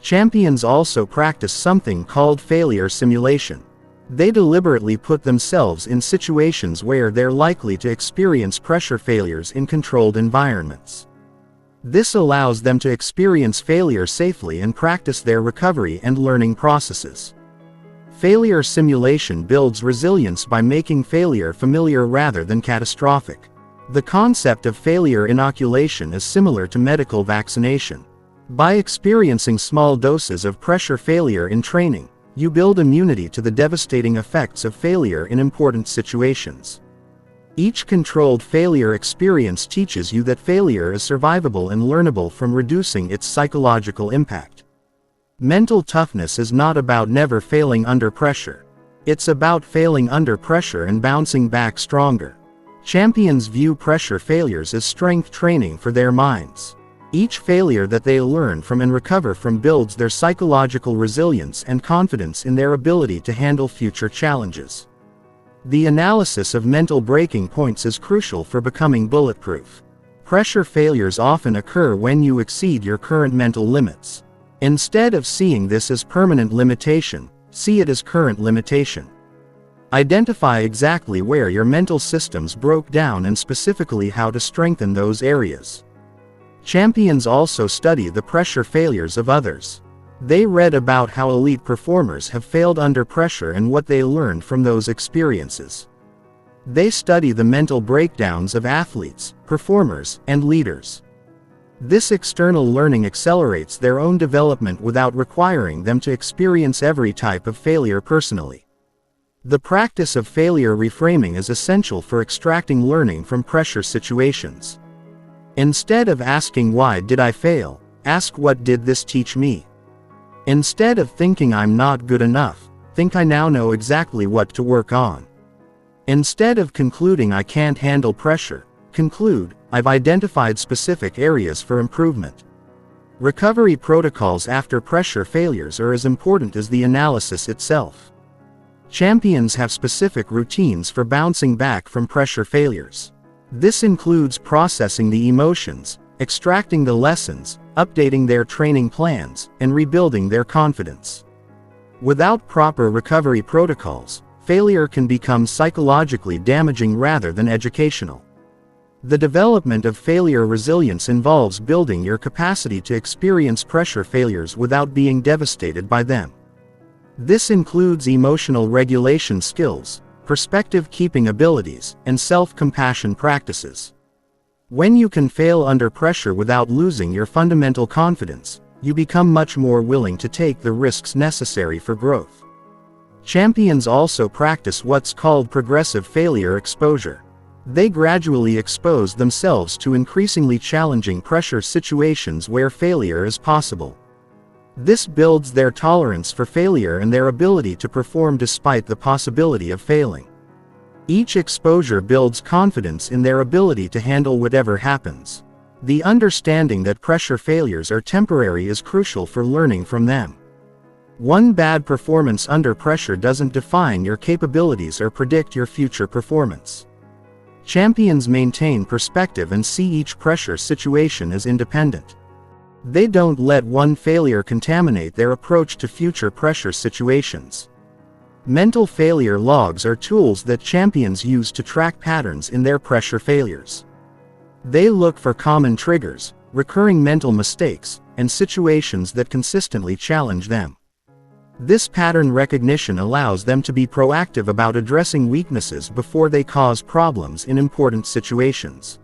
Champions also practice something called failure simulation. They deliberately put themselves in situations where they're likely to experience pressure failures in controlled environments. This allows them to experience failure safely and practice their recovery and learning processes. Failure simulation builds resilience by making failure familiar rather than catastrophic. The concept of failure inoculation is similar to medical vaccination. By experiencing small doses of pressure failure in training, you build immunity to the devastating effects of failure in important situations. Each controlled failure experience teaches you that failure is survivable and learnable from reducing its psychological impact. Mental toughness is not about never failing under pressure. It's about failing under pressure and bouncing back stronger. Champions view pressure failures as strength training for their minds. Each failure that they learn from and recover from builds their psychological resilience and confidence in their ability to handle future challenges. The analysis of mental breaking points is crucial for becoming bulletproof. Pressure failures often occur when you exceed your current mental limits. Instead of seeing this as permanent limitation, see it as current limitation. Identify exactly where your mental systems broke down and specifically how to strengthen those areas. Champions also study the pressure failures of others. They read about how elite performers have failed under pressure and what they learned from those experiences. They study the mental breakdowns of athletes, performers, and leaders. This external learning accelerates their own development without requiring them to experience every type of failure personally. The practice of failure reframing is essential for extracting learning from pressure situations. Instead of asking "Why did I fail?" ask "What did this teach me?" Instead of thinking "I'm not good enough," think "I now know exactly what to work on." Instead of concluding "I can't handle pressure," conclude "I've identified specific areas for improvement." Recovery protocols after pressure failures are as important as the analysis itself. Champions have specific routines for bouncing back from pressure failures. This includes processing the emotions, extracting the lessons, updating their training plans, and rebuilding their confidence. Without proper recovery protocols, failure can become psychologically damaging rather than educational. The development of failure resilience involves building your capacity to experience pressure failures without being devastated by them. This includes emotional regulation skills, perspective-keeping abilities, and self-compassion practices. When you can fail under pressure without losing your fundamental confidence, you become much more willing to take the risks necessary for growth. Champions also practice what's called progressive failure exposure. They gradually expose themselves to increasingly challenging pressure situations where failure is possible. This builds their tolerance for failure and their ability to perform despite the possibility of failing. Each exposure builds confidence in their ability to handle whatever happens. The understanding that pressure failures are temporary is crucial for learning from them. One bad performance under pressure doesn't define your capabilities or predict your future performance. Champions maintain perspective and see each pressure situation as independent. They don't let one failure contaminate their approach to future pressure situations. Mental failure logs are tools that champions use to track patterns in their pressure failures. They look for common triggers, recurring mental mistakes, and situations that consistently challenge them. This pattern recognition allows them to be proactive about addressing weaknesses before they cause problems in important situations.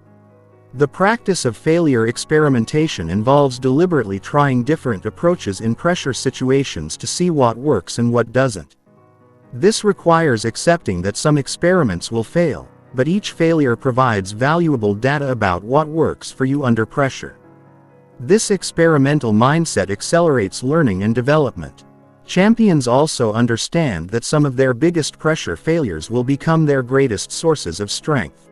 The practice of failure experimentation involves deliberately trying different approaches in pressure situations to see what works and what doesn't. This requires accepting that some experiments will fail, but each failure provides valuable data about what works for you under pressure. This experimental mindset accelerates learning and development. Champions also understand that some of their biggest pressure failures will become their greatest sources of strength.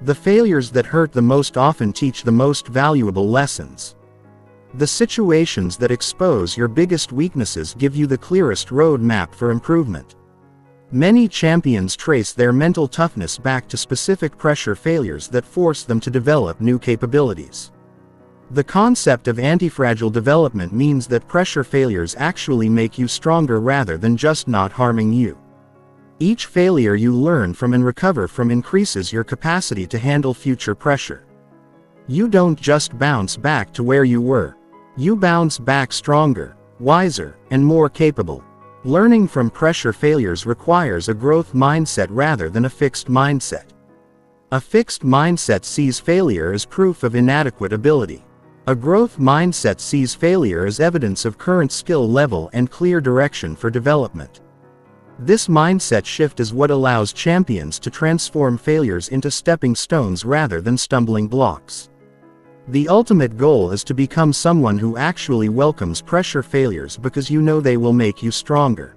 The failures that hurt the most often teach the most valuable lessons. The situations that expose your biggest weaknesses give you the clearest roadmap for improvement. Many champions trace their mental toughness back to specific pressure failures that force them to develop new capabilities. The concept of antifragile development means that pressure failures actually make you stronger rather than just not harming you. Each failure you learn from and recover from increases your capacity to handle future pressure. You don't just bounce back to where you were. You bounce back stronger, wiser, and more capable. Learning from pressure failures requires a growth mindset rather than a fixed mindset. A fixed mindset sees failure as proof of inadequate ability. A growth mindset sees failure as evidence of current skill level and clear direction for development. This mindset shift is what allows champions to transform failures into stepping stones rather than stumbling blocks. The ultimate goal is to become someone who actually welcomes pressure failures because you know they will make you stronger.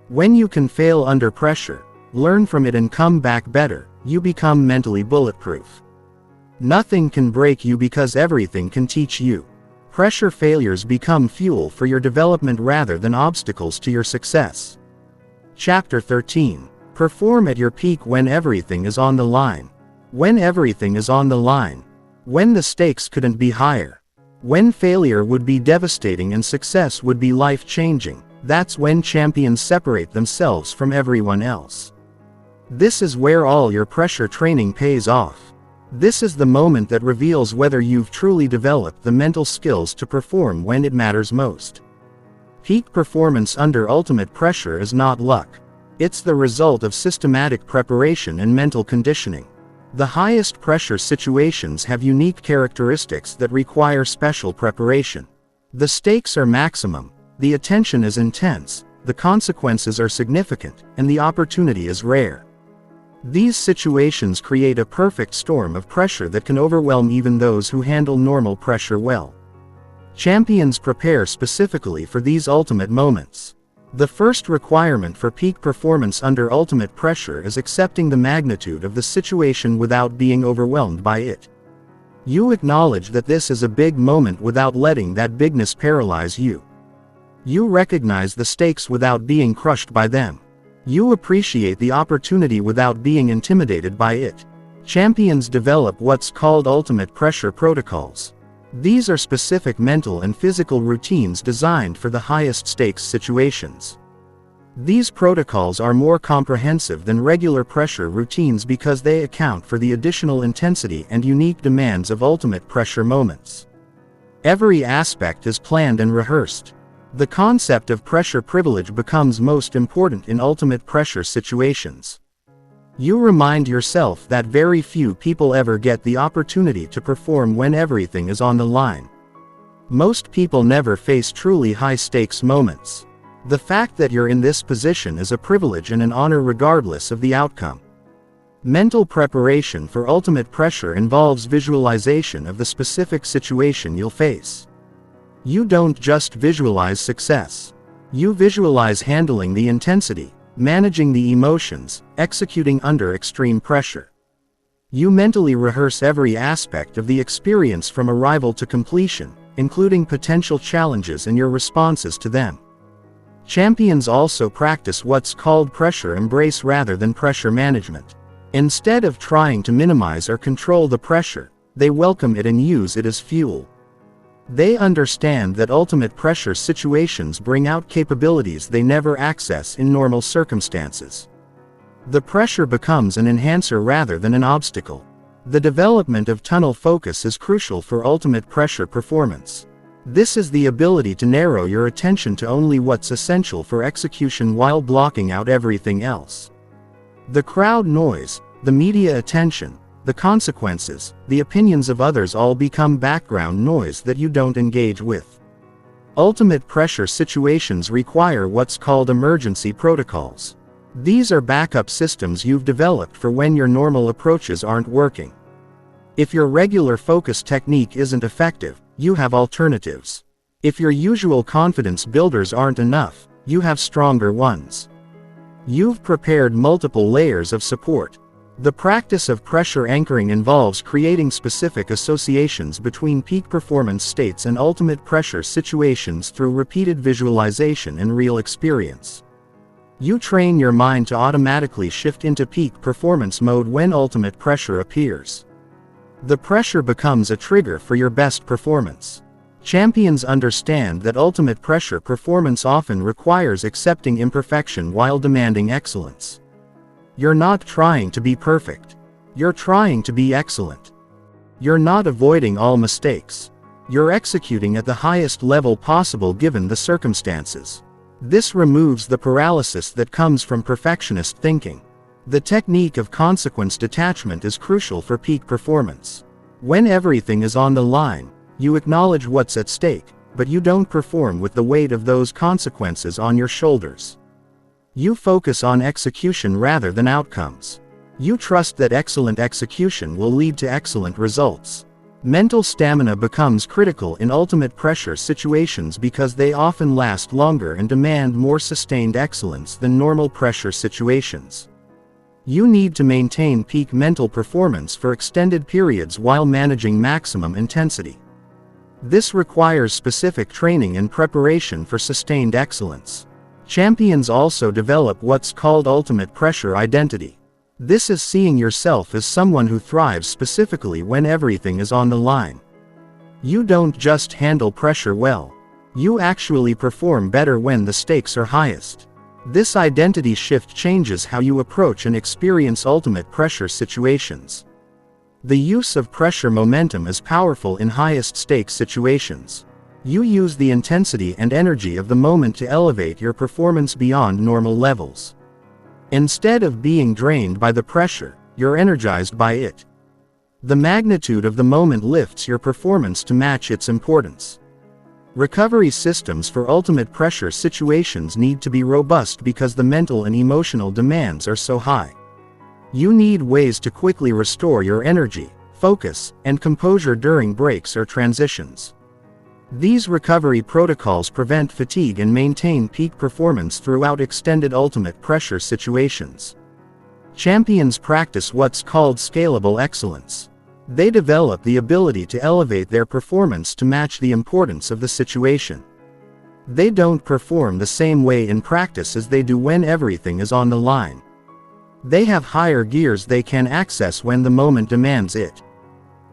When you can fail under pressure, learn from it and come back better, you become mentally bulletproof. Nothing can break you because everything can teach you. Pressure failures become fuel for your development rather than obstacles to your success. Chapter 13. Perform at your peak when everything is on the line. When everything is on the line. When the stakes couldn't be higher. When failure would be devastating and success would be life-changing, that's when champions separate themselves from everyone else. This is where all your pressure training pays off. This is the moment that reveals whether you've truly developed the mental skills to perform when it matters most. Peak performance under ultimate pressure is not luck. It's the result of systematic preparation and mental conditioning. The highest pressure situations have unique characteristics that require special preparation. The stakes are maximum, the attention is intense, the consequences are significant, and the opportunity is rare. These situations create a perfect storm of pressure that can overwhelm even those who handle normal pressure well. Champions prepare specifically for these ultimate moments. The first requirement for peak performance under ultimate pressure is accepting the magnitude of the situation without being overwhelmed by it. You acknowledge that this is a big moment without letting that bigness paralyze you. You recognize the stakes without being crushed by them. You appreciate the opportunity without being intimidated by it. Champions develop what's called ultimate pressure protocols. These are specific mental and physical routines designed for the highest stakes situations. These protocols are more comprehensive than regular pressure routines because they account for the additional intensity and unique demands of ultimate pressure moments. Every aspect is planned and rehearsed. The concept of pressure privilege becomes most important in ultimate pressure situations. You remind yourself that very few people ever get the opportunity to perform when everything is on the line. Most people never face truly high-stakes moments. The fact that you're in this position is a privilege and an honor regardless of the outcome. Mental preparation for ultimate pressure involves visualization of the specific situation you'll face. You don't just visualize success. You visualize handling the intensity, managing the emotions, executing under extreme pressure. You mentally rehearse every aspect of the experience from arrival to completion, including potential challenges and your responses to them. Champions also practice what's called pressure embrace rather than pressure management. Instead of trying to minimize or control the pressure, they welcome it and use it as fuel. They understand that ultimate pressure situations bring out capabilities they never access in normal circumstances. The pressure becomes an enhancer rather than an obstacle. The development of tunnel focus is crucial for ultimate pressure performance. This is the ability to narrow your attention to only what's essential for execution while blocking out everything else. The crowd noise, the media attention, the consequences, the opinions of others all become background noise that you don't engage with. Ultimate pressure situations require what's called emergency protocols. These are backup systems you've developed for when your normal approaches aren't working. If your regular focus technique isn't effective, you have alternatives. If your usual confidence builders aren't enough, you have stronger ones. You've prepared multiple layers of support. The practice of pressure anchoring involves creating specific associations between peak performance states and ultimate pressure situations through repeated visualization and real experience. You train your mind to automatically shift into peak performance mode when ultimate pressure appears. The pressure becomes a trigger for your best performance. Champions understand that ultimate pressure performance often requires accepting imperfection while demanding excellence. You're not trying to be perfect. You're trying to be excellent. You're not avoiding all mistakes. You're executing at the highest level possible given the circumstances. This removes the paralysis that comes from perfectionist thinking. The technique of consequence detachment is crucial for peak performance. When everything is on the line, you acknowledge what's at stake, but you don't perform with the weight of those consequences on your shoulders. You focus on execution rather than outcomes. You trust that excellent execution will lead to excellent results. Mental stamina becomes critical in ultimate pressure situations because they often last longer and demand more sustained excellence than normal pressure situations. You need to maintain peak mental performance for extended periods while managing maximum intensity. This requires specific training and preparation for sustained excellence. Champions also develop what's called ultimate pressure identity. This is seeing yourself as someone who thrives specifically when everything is on the line. You don't just handle pressure well. You actually perform better when the stakes are highest. This identity shift changes how you approach and experience ultimate pressure situations. The use of pressure momentum is powerful in highest stakes situations. You use the intensity and energy of the moment to elevate your performance beyond normal levels. Instead of being drained by the pressure, you're energized by it. The magnitude of the moment lifts your performance to match its importance. Recovery systems for ultimate pressure situations need to be robust because the mental and emotional demands are so high. You need ways to quickly restore your energy, focus, and composure during breaks or transitions. These recovery protocols prevent fatigue and maintain peak performance throughout extended ultimate pressure situations. Champions practice what's called scalable excellence. They develop the ability to elevate their performance to match the importance of the situation. They don't perform the same way in practice as they do when everything is on the line. They have higher gears they can access when the moment demands it.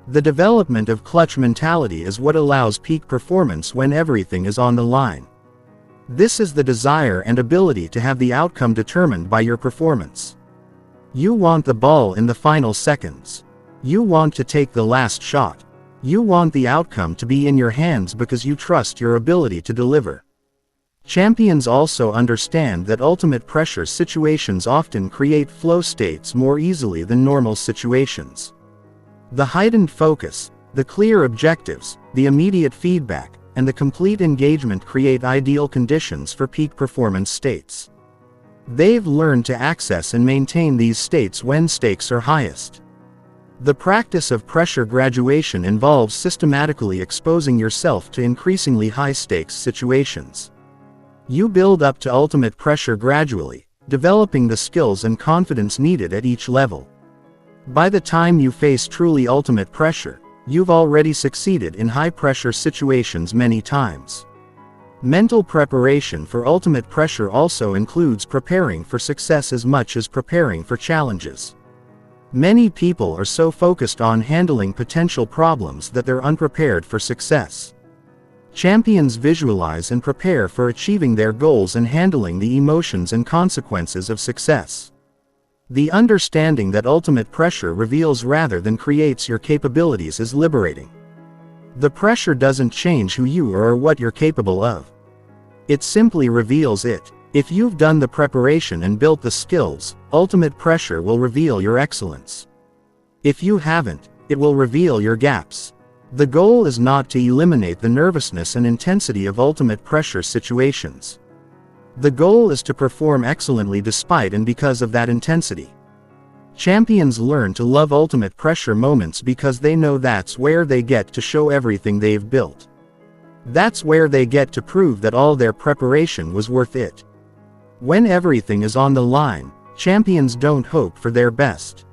The development of clutch mentality is what allows peak performance when everything is on the line. This is the desire and ability to have the outcome determined by your performance. You want the ball in the final seconds. You want to take the last shot. You want the outcome to be in your hands because you trust your ability to deliver. Champions also understand that ultimate pressure situations often create flow states more easily than normal situations. The heightened focus, the clear objectives, the immediate feedback, and the complete engagement create ideal conditions for peak performance states. They've learned to access and maintain these states when stakes are highest. The practice of pressure graduation involves systematically exposing yourself to increasingly high-stakes situations. You build up to ultimate pressure gradually, developing the skills and confidence needed at each level. By the time you face truly ultimate pressure, you've already succeeded in high-pressure situations many times. Mental preparation for ultimate pressure also includes preparing for success as much as preparing for challenges. Many people are so focused on handling potential problems that they're unprepared for success. Champions visualize and prepare for achieving their goals and handling the emotions and consequences of success. The understanding that ultimate pressure reveals rather than creates your capabilities is liberating. The pressure doesn't change who you are or what you're capable of. It simply reveals it. If you've done the preparation and built the skills, ultimate pressure will reveal your excellence. If you haven't, it will reveal your gaps. The goal is not to eliminate the nervousness and intensity of ultimate pressure situations. The goal is to perform excellently despite and because of that intensity. Champions learn to love ultimate pressure moments because they know that's where they get to show everything they've built. That's where they get to prove that all their preparation was worth it. When everything is on the line, champions don't hope for their best.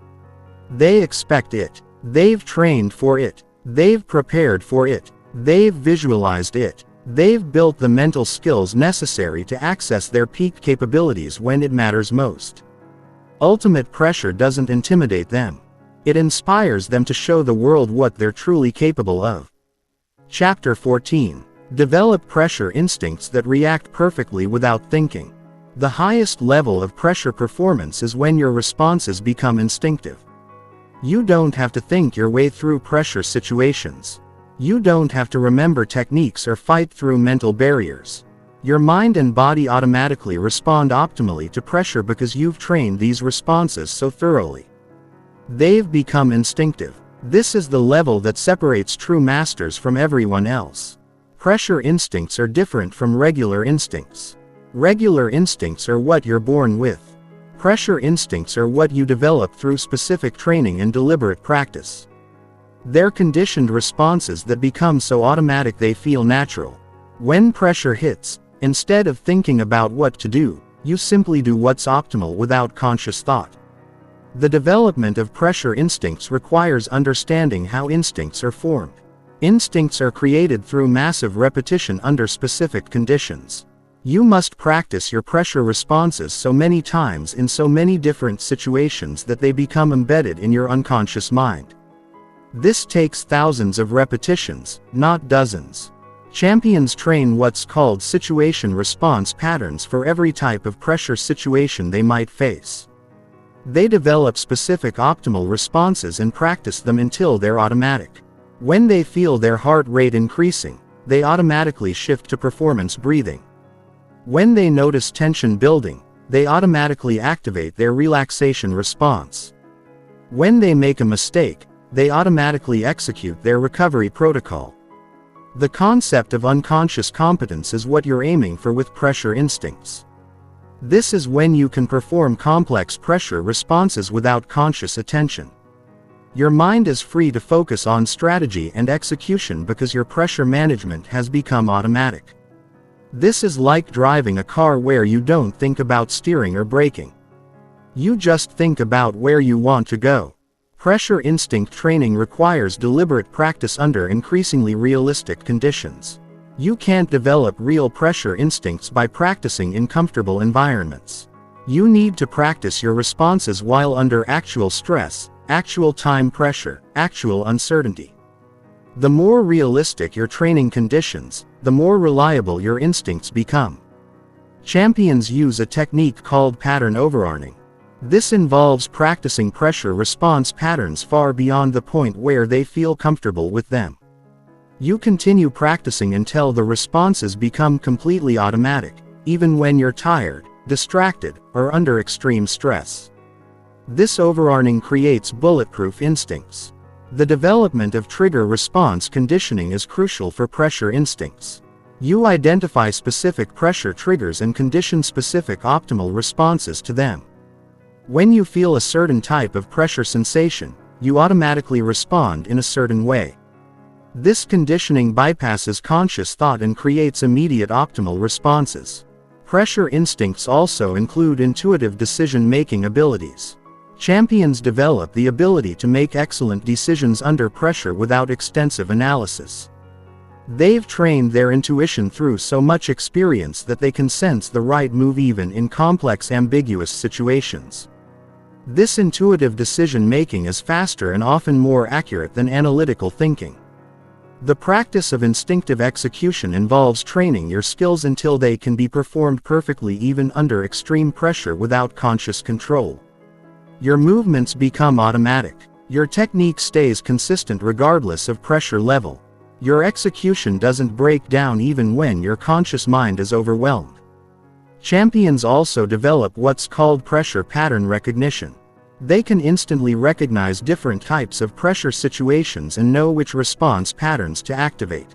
They expect it. They've trained for it. They've prepared for it. They've visualized it. They've built the mental skills necessary to access their peak capabilities when it matters most. Ultimate pressure doesn't intimidate them. It inspires them to show the world what they're truly capable of. Chapter 14. Develop pressure instincts that react perfectly without thinking. The highest level of pressure performance is when your responses become instinctive. You don't have to think your way through pressure situations. You don't have to remember techniques or fight through mental barriers. Your mind and body automatically respond optimally to pressure because you've trained these responses so thoroughly. They've become instinctive. This is the level that separates true masters from everyone else. Pressure instincts are different from regular instincts. Regular instincts are what you're born with. Pressure instincts are what you develop through specific training and deliberate practice. They're conditioned responses that become so automatic they feel natural. When pressure hits, instead of thinking about what to do, you simply do what's optimal without conscious thought. The development of pressure instincts requires understanding how instincts are formed. Instincts are created through massive repetition under specific conditions. You must practice your pressure responses so many times in so many different situations that they become embedded in your unconscious mind. This takes thousands of repetitions, not dozens. Champions train what's called situation response patterns for every type of pressure situation they might face. They develop specific optimal responses and practice them until they're automatic. When they feel their heart rate increasing, they automatically shift to performance breathing. When they notice tension building, they automatically activate their relaxation response. When they make a mistake, they automatically execute their recovery protocol. The concept of unconscious competence is what you're aiming for with pressure instincts. This is when you can perform complex pressure responses without conscious attention. Your mind is free to focus on strategy and execution because your pressure management has become automatic. This is like driving a car where you don't think about steering or braking. You just think about where you want to go. Pressure instinct training requires deliberate practice under increasingly realistic conditions. You can't develop real pressure instincts by practicing in comfortable environments. You need to practice your responses while under actual stress, actual time pressure, actual uncertainty. The more realistic your training conditions, the more reliable your instincts become. Champions use a technique called pattern overarming. This involves practicing pressure response patterns far beyond the point where they feel comfortable with them. You continue practicing until the responses become completely automatic, even when you're tired, distracted, or under extreme stress. This overarming creates bulletproof instincts. The development of trigger response conditioning is crucial for pressure instincts. You identify specific pressure triggers and condition specific optimal responses to them. When you feel a certain type of pressure sensation, you automatically respond in a certain way. This conditioning bypasses conscious thought and creates immediate optimal responses. Pressure instincts also include intuitive decision-making abilities. Champions develop the ability to make excellent decisions under pressure without extensive analysis. They've trained their intuition through so much experience that they can sense the right move even in complex, ambiguous situations. This intuitive decision-making is faster and often more accurate than analytical thinking. The practice of instinctive execution involves training your skills until they can be performed perfectly even under extreme pressure without conscious control. Your movements become automatic. Your technique stays consistent regardless of pressure level. Your execution doesn't break down even when your conscious mind is overwhelmed. Champions also develop what's called pressure pattern recognition. They can instantly recognize different types of pressure situations and know which response patterns to activate.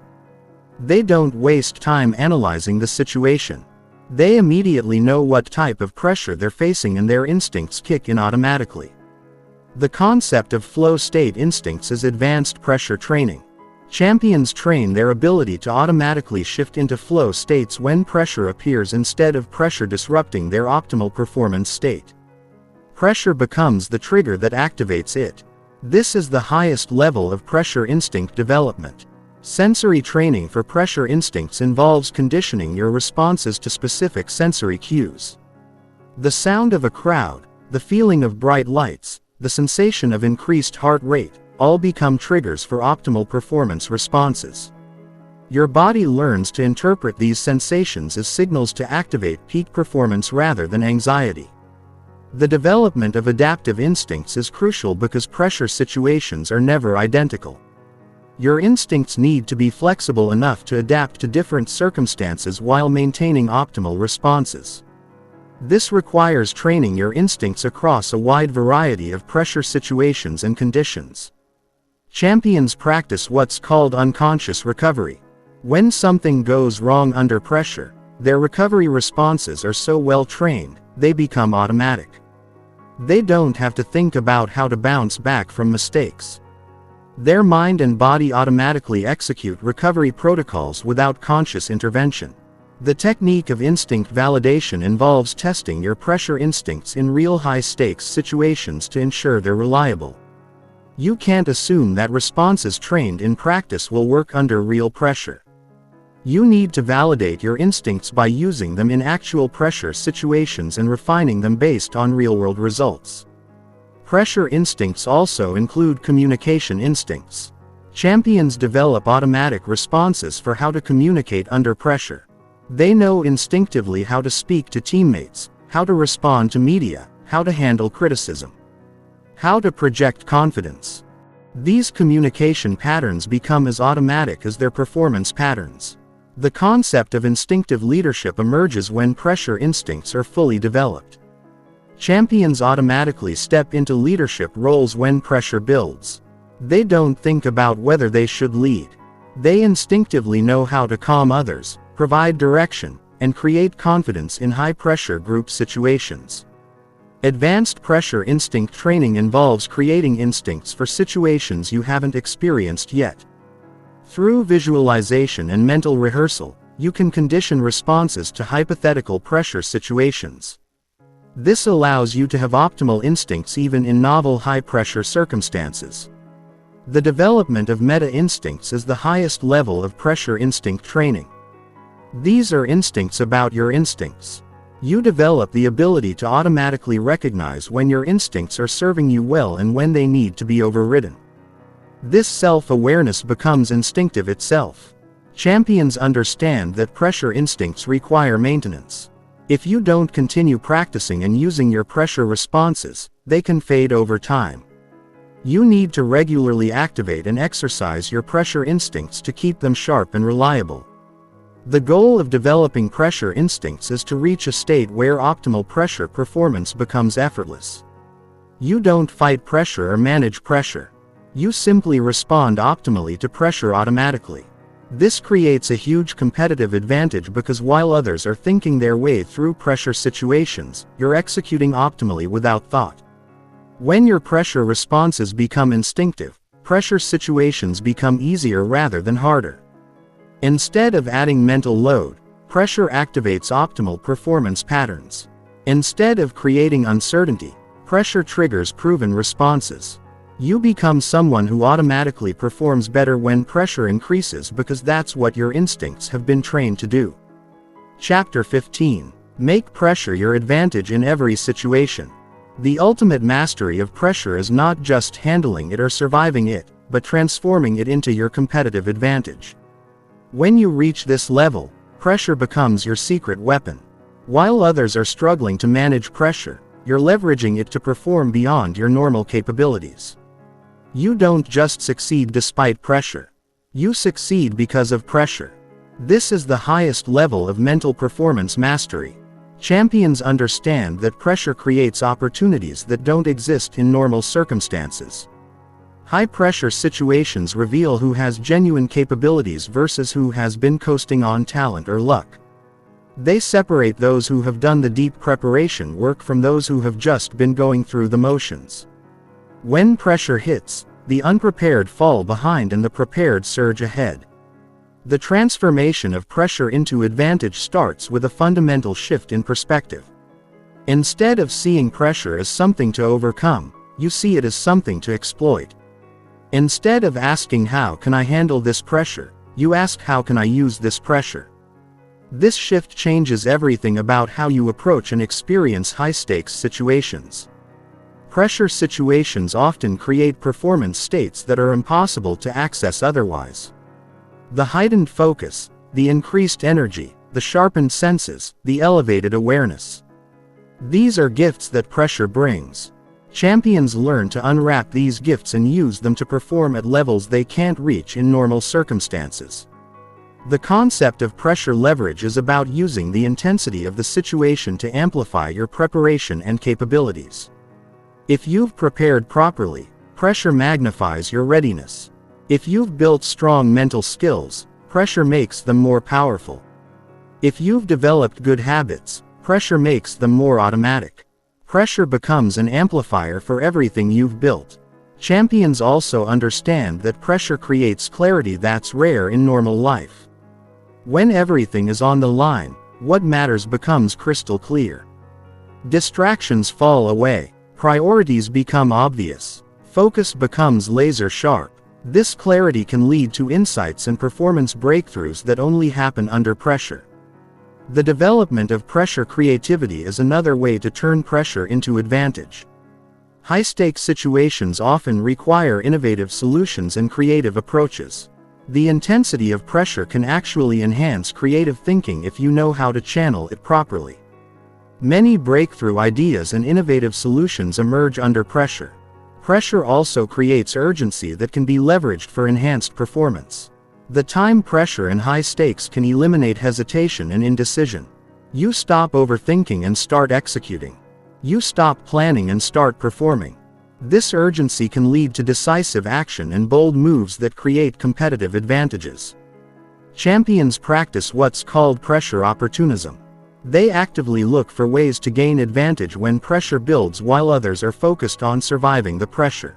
They don't waste time analyzing the situation. They immediately know what type of pressure they're facing and their instincts kick in automatically. The concept of flow state instincts is advanced pressure training. Champions train their ability to automatically shift into flow states when pressure appears instead of pressure disrupting their optimal performance state. Pressure becomes the trigger that activates it. This is the highest level of pressure instinct development. Sensory training for pressure instincts involves conditioning your responses to specific sensory cues. The sound of a crowd, the feeling of bright lights, the sensation of increased heart rate, all become triggers for optimal performance responses. Your body learns to interpret these sensations as signals to activate peak performance rather than anxiety. The development of adaptive instincts is crucial because pressure situations are never identical. Your instincts need to be flexible enough to adapt to different circumstances while maintaining optimal responses. This requires training your instincts across a wide variety of pressure situations and conditions. Champions practice what's called unconscious recovery. When something goes wrong under pressure, their recovery responses are so well trained, they become automatic. They don't have to think about how to bounce back from mistakes. Their mind and body automatically execute recovery protocols without conscious intervention. The technique of instinct validation involves testing your pressure instincts in real high-stakes situations to ensure they're reliable. You can't assume that responses trained in practice will work under real pressure. You need to validate your instincts by using them in actual pressure situations and refining them based on real-world results. Pressure instincts also include communication instincts. Champions develop automatic responses for how to communicate under pressure. They know instinctively how to speak to teammates, how to respond to media, how to handle criticism, how to project confidence. These communication patterns become as automatic as their performance patterns. The concept of instinctive leadership emerges when pressure instincts are fully developed. Champions automatically step into leadership roles when pressure builds. They don't think about whether they should lead. They instinctively know how to calm others, provide direction, and create confidence in high-pressure group situations. Advanced pressure instinct training involves creating instincts for situations you haven't experienced yet. Through visualization and mental rehearsal, you can condition responses to hypothetical pressure situations. This allows you to have optimal instincts even in novel high-pressure circumstances. The development of meta-instincts is the highest level of pressure instinct training. These are instincts about your instincts. You develop the ability to automatically recognize when your instincts are serving you well and when they need to be overridden. This self-awareness becomes instinctive itself. Champions understand that pressure instincts require maintenance. If you don't continue practicing and using your pressure responses, they can fade over time. You need to regularly activate and exercise your pressure instincts to keep them sharp and reliable. The goal of developing pressure instincts is to reach a state where optimal pressure performance becomes effortless. You don't fight pressure or manage pressure. You simply respond optimally to pressure automatically. This creates a huge competitive advantage because while others are thinking their way through pressure situations, you're executing optimally without thought. When your pressure responses become instinctive, pressure situations become easier rather than harder. Instead of adding mental load, pressure activates optimal performance patterns. Instead of creating uncertainty, pressure triggers proven responses. You become someone who automatically performs better when pressure increases because that's what your instincts have been trained to do. Chapter 15. Make pressure your advantage in every situation. The ultimate mastery of pressure is not just handling it or surviving it, but transforming it into your competitive advantage. When you reach this level, pressure becomes your secret weapon. While others are struggling to manage pressure, you're leveraging it to perform beyond your normal capabilities. You don't just succeed despite pressure. You succeed because of pressure. This is the highest level of mental performance mastery. Champions understand that pressure creates opportunities that don't exist in normal circumstances. High-pressure situations reveal who has genuine capabilities versus who has been coasting on talent or luck. They separate those who have done the deep preparation work from those who have just been going through the motions. When pressure hits, the unprepared fall behind and the prepared surge ahead. The transformation of pressure into advantage starts with a fundamental shift in perspective. Instead of seeing pressure as something to overcome, you see it as something to exploit. Instead of asking how can I handle this pressure, you ask how can I use this pressure. This shift changes everything about how you approach and experience high-stakes situations. Pressure situations often create performance states that are impossible to access otherwise. The heightened focus, the increased energy, the sharpened senses, the elevated awareness. These are gifts that pressure brings. Champions learn to unwrap these gifts and use them to perform at levels they can't reach in normal circumstances. The concept of pressure leverage is about using the intensity of the situation to amplify your preparation and capabilities. If you've prepared properly, pressure magnifies your readiness. If you've built strong mental skills, pressure makes them more powerful. If you've developed good habits, pressure makes them more automatic. Pressure becomes an amplifier for everything you've built. Champions also understand that pressure creates clarity that's rare in normal life. When everything is on the line, what matters becomes crystal clear. Distractions fall away, priorities become obvious, focus becomes laser sharp. This clarity can lead to insights and performance breakthroughs that only happen under pressure. The development of pressure creativity is another way to turn pressure into advantage. High-stakes situations often require innovative solutions and creative approaches. The intensity of pressure can actually enhance creative thinking if you know how to channel it properly. Many breakthrough ideas and innovative solutions emerge under pressure. Pressure also creates urgency that can be leveraged for enhanced performance. The time pressure and high stakes can eliminate hesitation and indecision. You stop overthinking and start executing. You stop planning and start performing. This urgency can lead to decisive action and bold moves that create competitive advantages. Champions practice what's called pressure opportunism. They actively look for ways to gain advantage when pressure builds while others are focused on surviving the pressure.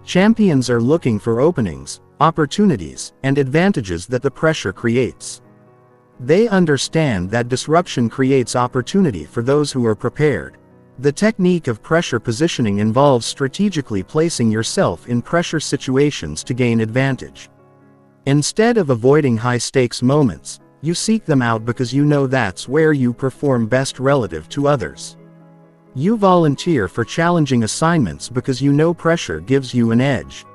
Champions are looking for openings, opportunities, and advantages that the pressure creates. They understand that disruption creates opportunity for those who are prepared. The technique of pressure positioning involves strategically placing yourself in pressure situations to gain advantage. Instead of avoiding high-stakes moments, you seek them out because you know that's where you perform best relative to others. You volunteer for challenging assignments because you know pressure gives you an edge.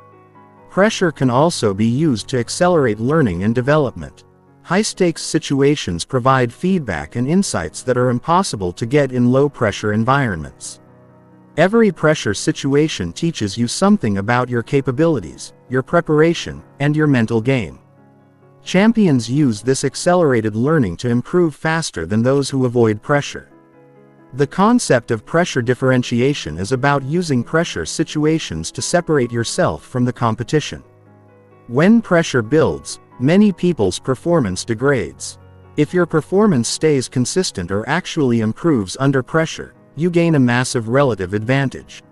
Pressure can also be used to accelerate learning and development. High-stakes situations provide feedback and insights that are impossible to get in low-pressure environments. Every pressure situation teaches you something about your capabilities, your preparation, and your mental game. Champions use this accelerated learning to improve faster than those who avoid pressure. The concept of pressure differentiation is about using pressure situations to separate yourself from the competition. When pressure builds, many people's performance degrades. If your performance stays consistent or actually improves under pressure, you gain a massive relative advantage.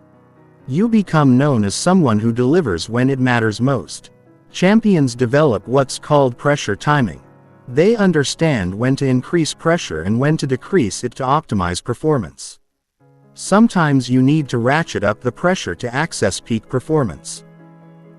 You become known as someone who delivers when it matters most. Champions develop what's called pressure timing. They understand when to increase pressure and when to decrease it to optimize performance. Sometimes you need to ratchet up the pressure to access peak performance.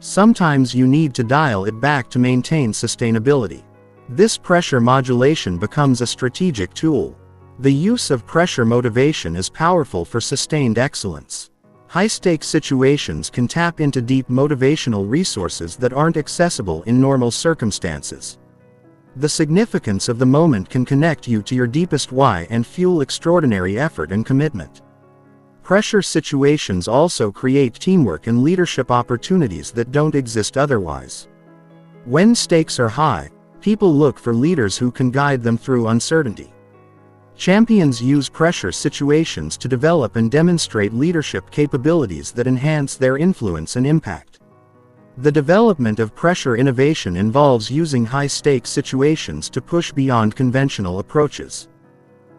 Sometimes you need to dial it back to maintain sustainability. This pressure modulation becomes a strategic tool. The use of pressure motivation is powerful for sustained excellence. High-stakes situations can tap into deep motivational resources that aren't accessible in normal circumstances. The significance of the moment can connect you to your deepest why and fuel extraordinary effort and commitment. Pressure situations also create teamwork and leadership opportunities that don't exist otherwise. When stakes are high, people look for leaders who can guide them through uncertainty. Champions use pressure situations to develop and demonstrate leadership capabilities that enhance their influence and impact. The development of pressure innovation involves using high-stakes situations to push beyond conventional approaches.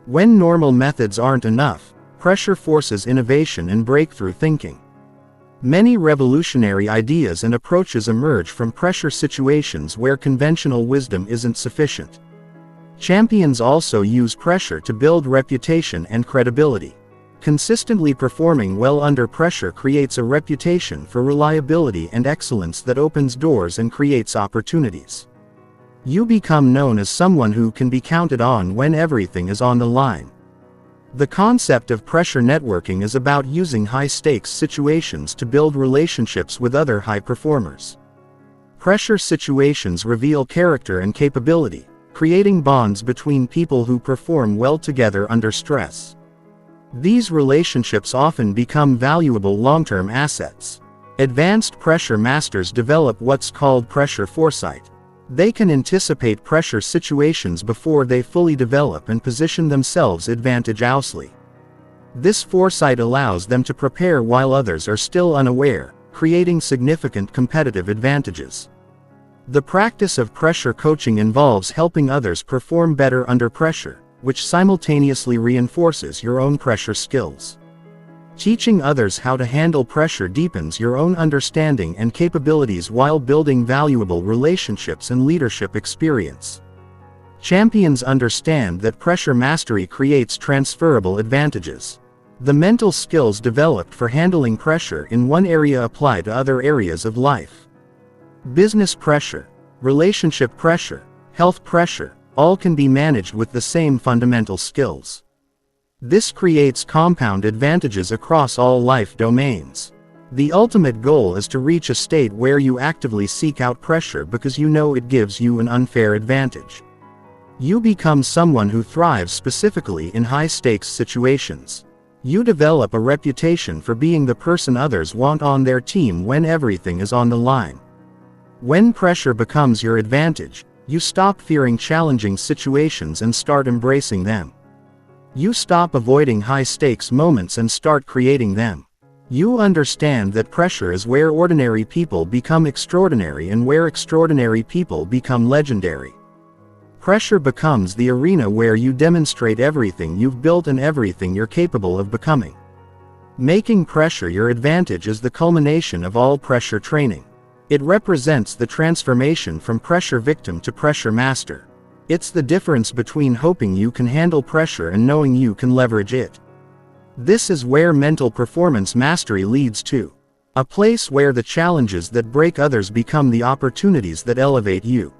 When normal methods aren't enough, pressure forces innovation and breakthrough thinking. Many revolutionary ideas and approaches emerge from pressure situations where conventional wisdom isn't sufficient. Champions also use pressure to build reputation and credibility. Consistently performing well under pressure creates a reputation for reliability and excellence that opens doors and creates opportunities. You become known as someone who can be counted on when everything is on the line. The concept of pressure networking is about using high-stakes situations to build relationships with other high performers. Pressure situations reveal character and capability, creating bonds between people who perform well together under stress. These relationships often become valuable long-term assets. Advanced pressure masters develop what's called pressure foresight. They can anticipate pressure situations before they fully develop and position themselves advantageously. This foresight allows them to prepare while others are still unaware, creating significant competitive advantages. The practice of pressure coaching involves helping others perform better under pressure, which simultaneously reinforces your own pressure skills. Teaching others how to handle pressure deepens your own understanding and capabilities while building valuable relationships and leadership experience. Champions understand that pressure mastery creates transferable advantages. The mental skills developed for handling pressure in one area apply to other areas of life. Business pressure, relationship pressure, health pressure, all can be managed with the same fundamental skills. This creates compound advantages across all life domains. The ultimate goal is to reach a state where you actively seek out pressure because you know it gives you an unfair advantage. You become someone who thrives specifically in high-stakes situations. You develop a reputation for being the person others want on their team when everything is on the line. When pressure becomes your advantage, you stop fearing challenging situations and start embracing them. You stop avoiding high-stakes moments and start creating them. You understand that pressure is where ordinary people become extraordinary and where extraordinary people become legendary. Pressure becomes the arena where you demonstrate everything you've built and everything you're capable of becoming. Making pressure your advantage is the culmination of all pressure training. It represents the transformation from pressure victim to pressure master. It's the difference between hoping you can handle pressure and knowing you can leverage it. This is where mental performance mastery leads to. A place where the challenges that break others become the opportunities that elevate you.